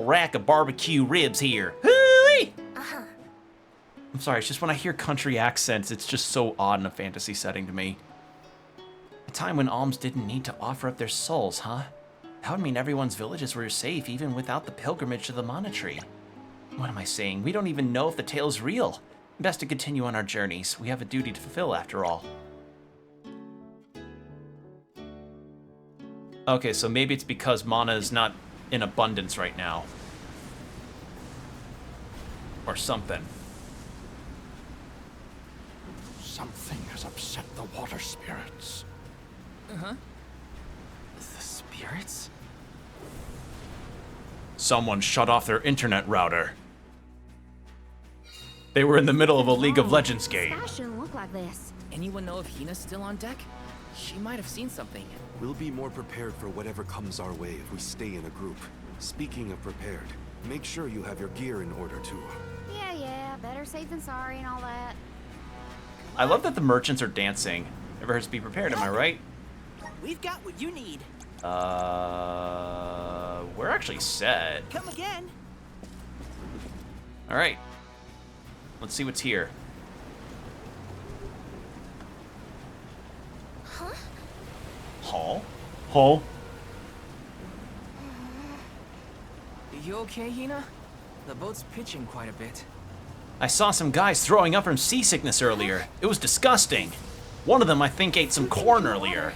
rack of barbecue ribs here. Hoo-wee! I'm sorry, it's just when I hear country accents, it's just so odd in a fantasy setting to me. A time when alms didn't need to offer up their souls, huh? That would mean everyone's villages were safe even without the pilgrimage to the monastery. What am I saying? We don't even know if the tale is real. Best to continue on our journeys. We have a duty to fulfill after all. Okay, so maybe it's because mana is not in abundance right now. Or something.
Something has upset the water spirits.
Uh-huh. The spirits?
Someone shut off their internet router. They were in the middle of a League of Legends game.
Sky shouldn't look like this.
Anyone know if Hina's still on deck? She might have seen something.
We'll be more prepared for whatever comes our way if we stay in a group. Speaking of prepared, make sure you have your gear in order too.
Yeah, better safe than sorry and all that.
I love that the merchants are dancing. Never hurts to be prepared, am I right?
We've got what you need.
We're actually set.
Come again.
All right. Let's see what's here.
Huh?
Hall?
You okay, Hina? The boat's pitching quite a bit.
I saw some guys throwing up from seasickness earlier. It was disgusting. One of them, I think, ate some corn earlier.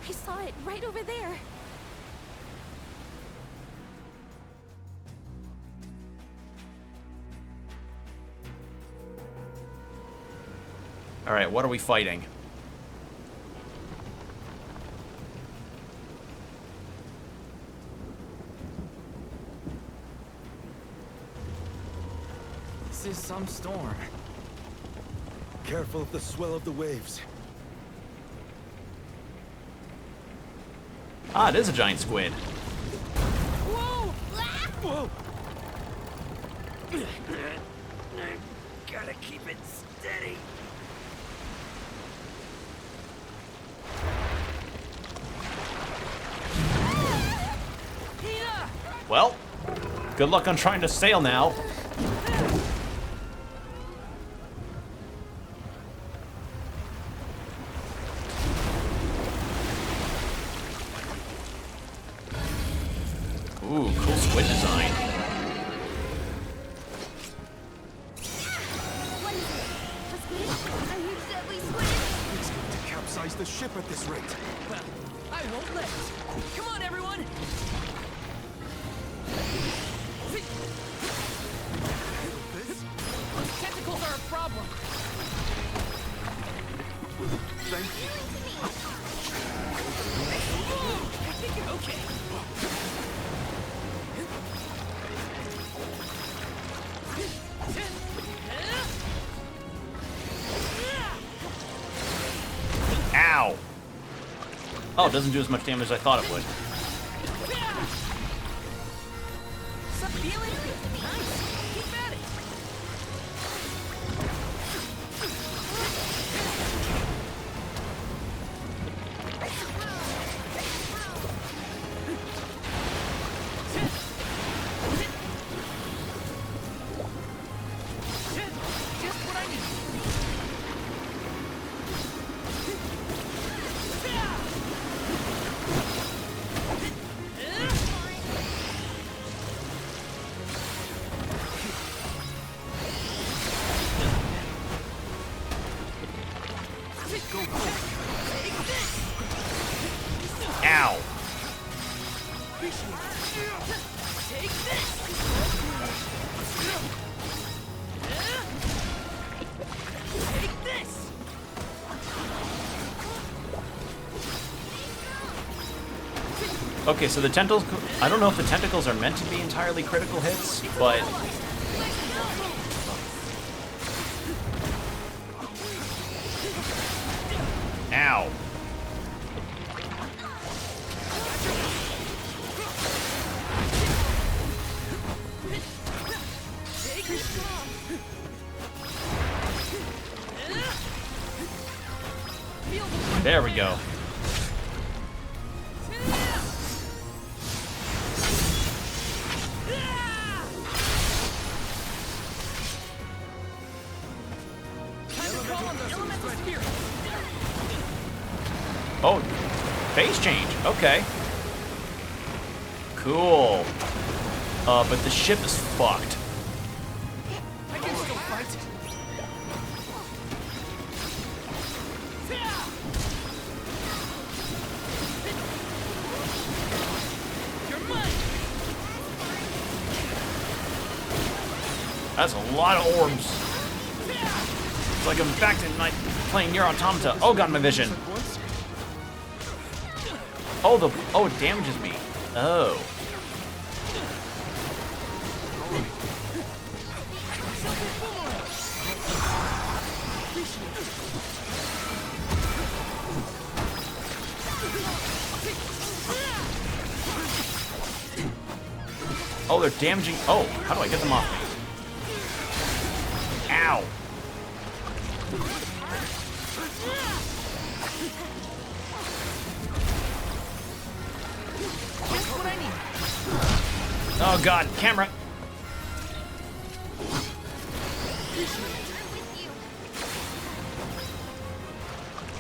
I saw it right over there.
All right, what are we fighting?
This is some storm.
Careful of the swell of the waves.
Ah, it is a giant squid.
Whoa!
Whoa!
Gotta keep it steady.
Well, good luck on trying to sail now. Ooh, cool squid design.
What is it? A squid? A huge deadly squid?
It's going to capsize the ship at this rate.
Well, I won't let it. Come on, everyone! Those tentacles are a problem.
Thank you.
I think you're okay.
Ow! Oh, it doesn't do as much damage as I thought it would.
Stop feeling good. Nice. Keep at it. Just what I need.
Ow!
Take this. Take this.
Okay, so the tentacles, I don't know if the tentacles are meant to be entirely critical hits, but... Ow. There we go. Oh, phase change. Okay. Cool. But the ship is fucked.
I can still fight. You're mine.
That's a lot of orbs. It's like I'm back to night playing Nier Automata. Oh god, my vision. Oh, it damages me. Oh. Oh, they're damaging. Oh, how do I get them off me? Ow. Oh god, camera.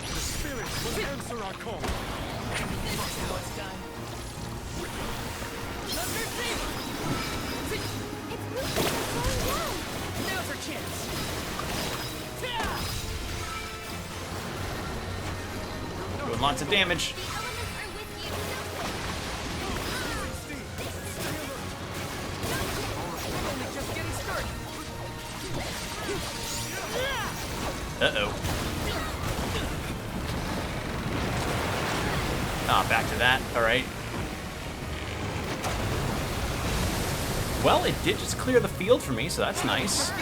The spirit will answer our call.
Now's our chance.
Doing lots of damage. Uh-oh. Ah, back to that. All right. Well, it did just clear the field for me, so that's nice.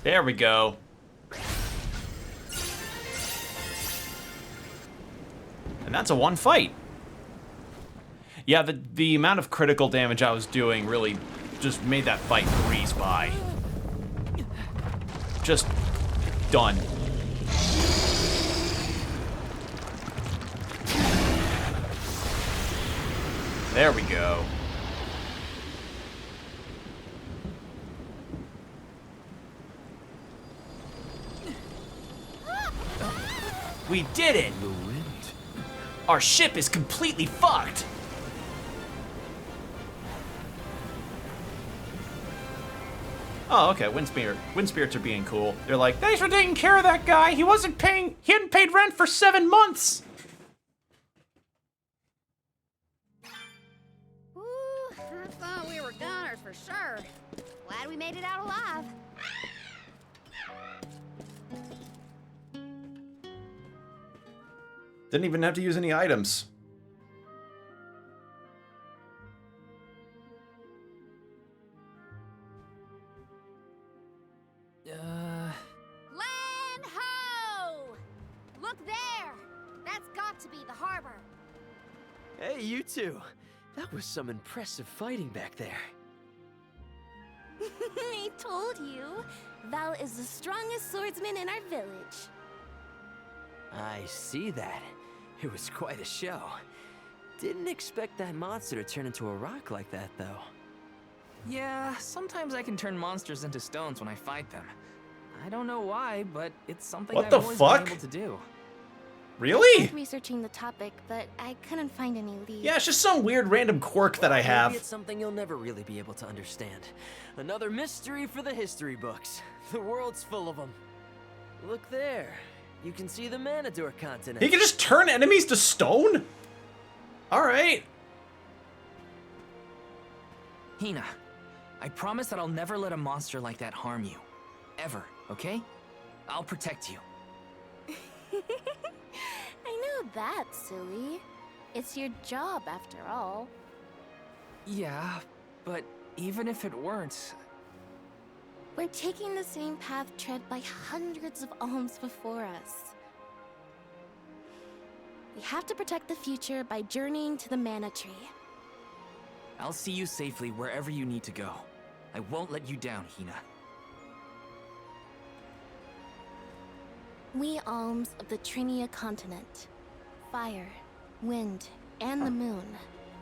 There we go. And that's a one fight. Yeah, the amount of critical damage I was doing really just made that fight breeze by. Just done. There we go. We did it!
The wind.
Our ship is completely fucked! Oh, okay, wind spirits are being cool. They're like, thanks for taking care of that guy. He hadn't paid rent for 7 months.
Ooh, I thought we were goners for sure. Glad we made it out alive.
Didn't even have to use any items.
Land ho! Look there! That's got to be the harbor.
Hey, you two. That was some impressive fighting back there.
I told you. Val is the strongest swordsman in our village.
I see that. It was quite a show. Didn't expect that monster to turn into a rock like that, though.
Yeah, sometimes I can turn monsters into stones when I fight them. I don't know why, but it's something
What
I've
the
always
fuck?
been able to do.
Really?
I tried researching the topic, but I couldn't find any leads.
Yeah, it's just some weird random quirk that I have.
Maybe it's something you'll never really be able to understand. Another mystery for the history books. The world's full of them. Look there. You can see the Manador continent.
He can just turn enemies to stone? Alright.
Hina, I promise that I'll never let a monster like that harm you. Ever, okay? I'll protect you.
I know that, silly. It's your job, after all.
Yeah, but even if it weren't...
We're taking the same path tread by hundreds of alms before us. We have to protect the future by journeying to the Mana Tree.
I'll see you safely wherever you need to go. I won't let you down, Hina.
We alms of the Trinia continent, fire, wind, and the moon,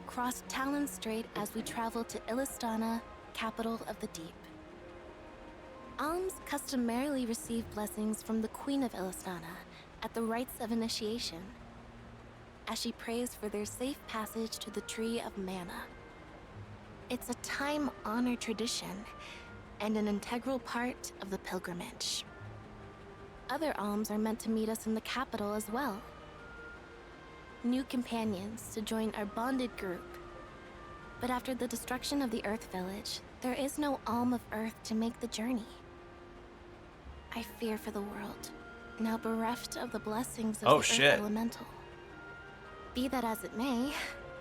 cross Talon Strait as we travel to Illistana, capital of the deep. Alms customarily receive blessings from the Queen of Illistana at the rites of initiation, as she prays for their safe passage to the Tree of Mana. It's a time-honored tradition and an integral part of the pilgrimage. Other alms are meant to meet us in the capital as well. New companions to join our bonded group. But after the destruction of the Earth Village, there is no alm of Earth to make the journey. I fear for the world, now bereft of the blessings of the Earth Elemental. Be that as it may,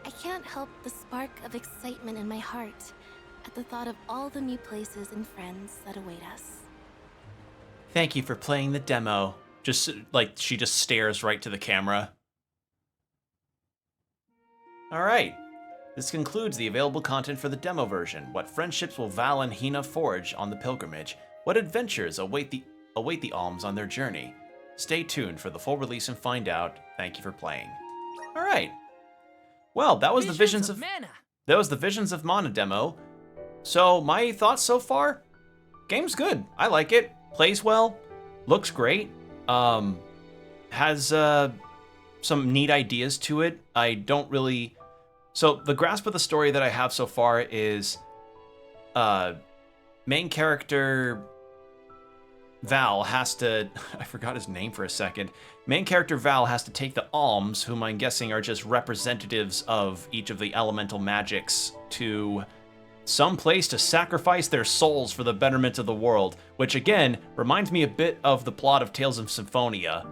I can't help the spark of excitement in my heart at the thought of all the new places and friends that await us.
Thank you for playing the demo. Just, like, she just stares right to the camera. Alright. This concludes the available content for the demo version. What friendships will Val and Hina forge on the pilgrimage? What adventures await await the alms on their journey. Stay tuned for the full release and find out. Thank you for playing. All right. Well, that was the Visions of
Mana.
That was the Visions of Mana demo. So my thoughts so far? Game's good. I like it. Plays well. Looks great. Has some neat ideas to it. I don't really... So the grasp of the story that I have so far is main character Val has to... I forgot his name for a second. Main character Val has to take the alms, whom I'm guessing are just representatives of each of the elemental magics, to some place to sacrifice their souls for the betterment of the world, which again reminds me a bit of the plot of Tales of Symphonia.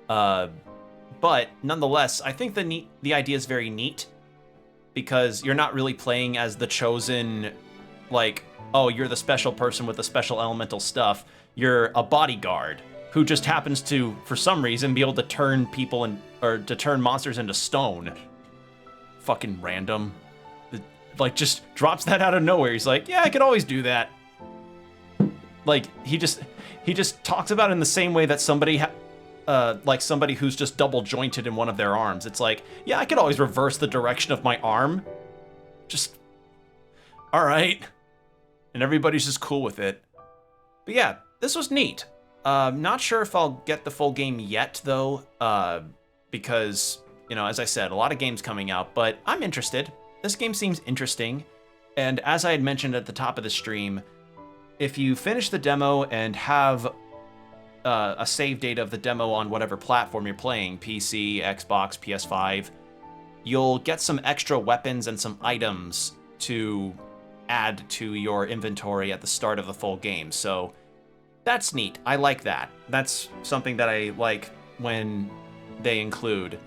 But nonetheless, I think the idea is very neat, because you're not really playing as the chosen, like, oh, you're the special person with the special elemental stuff. You're a bodyguard who just happens to, for some reason, be able to turn people or to turn monsters into stone. Fucking random. Like, just drops that out of nowhere. He's like, yeah, I could always do that. Like, he just talks about it in the same way that somebody like somebody who's just double jointed in one of their arms. It's like, yeah, I could always reverse the direction of my arm. Just, all right. And everybody's just cool with it. But yeah, this was neat. Not sure if I'll get the full game yet, though, because, you know, as I said, a lot of games coming out, but I'm interested. This game seems interesting. And as I had mentioned at the top of the stream, if you finish the demo and have a save data of the demo on whatever platform you're playing, PC, Xbox, PS5, you'll get some extra weapons and some items to add to your inventory at the start of the full game. So that's neat. I like that. That's something that I like when they include,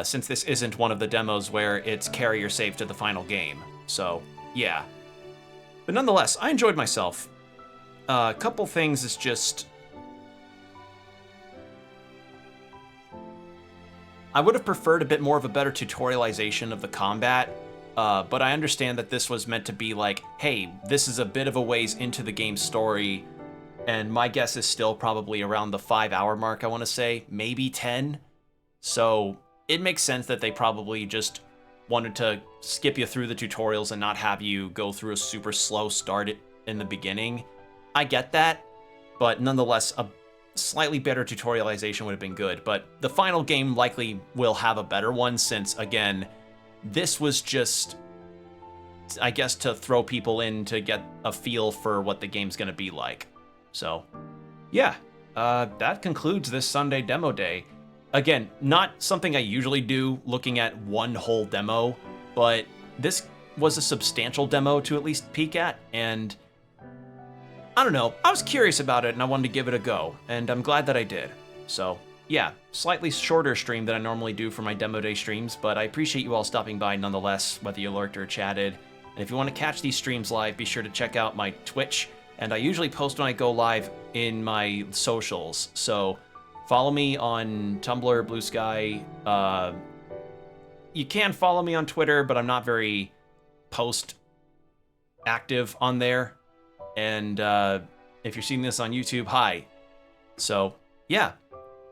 since this isn't one of the demos where it's carry your save to the final game. So yeah. But nonetheless, I enjoyed myself. A couple things is just... I would have preferred a bit more of a better tutorialization of the combat, but I understand that this was meant to be like, hey, this is a bit of a ways into the game's story, and my guess is still probably around the 5-hour mark, I want to say, maybe 10. So it makes sense that they probably just wanted to skip you through the tutorials and not have you go through a super slow start in the beginning. I get that, but nonetheless, a slightly better tutorialization would have been good, but the final game likely will have a better one since, again, this was just, I guess, to throw people in to get a feel for what the game's going to be like. So, yeah, that concludes this Sunday demo day. Again, not something I usually do, looking at one whole demo, but this was a substantial demo to at least peek at, and I don't know, I was curious about it and I wanted to give it a go, and I'm glad that I did. So, yeah, slightly shorter stream than I normally do for my demo day streams, but I appreciate you all stopping by nonetheless, whether you lurked or chatted. And if you want to catch these streams live, be sure to check out my Twitch, and I usually post when I go live in my socials, so follow me on Tumblr, Blue Sky. You can follow me on Twitter, but I'm not very post active on there. And if you're seeing this on YouTube, hi. So, yeah.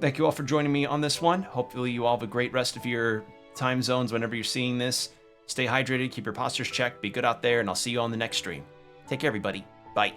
Thank you all for joining me on this one. Hopefully you all have a great rest of your time zones whenever you're seeing this. Stay hydrated, keep your postures checked, be good out there, and I'll see you on the next stream. Take care, everybody. Bye.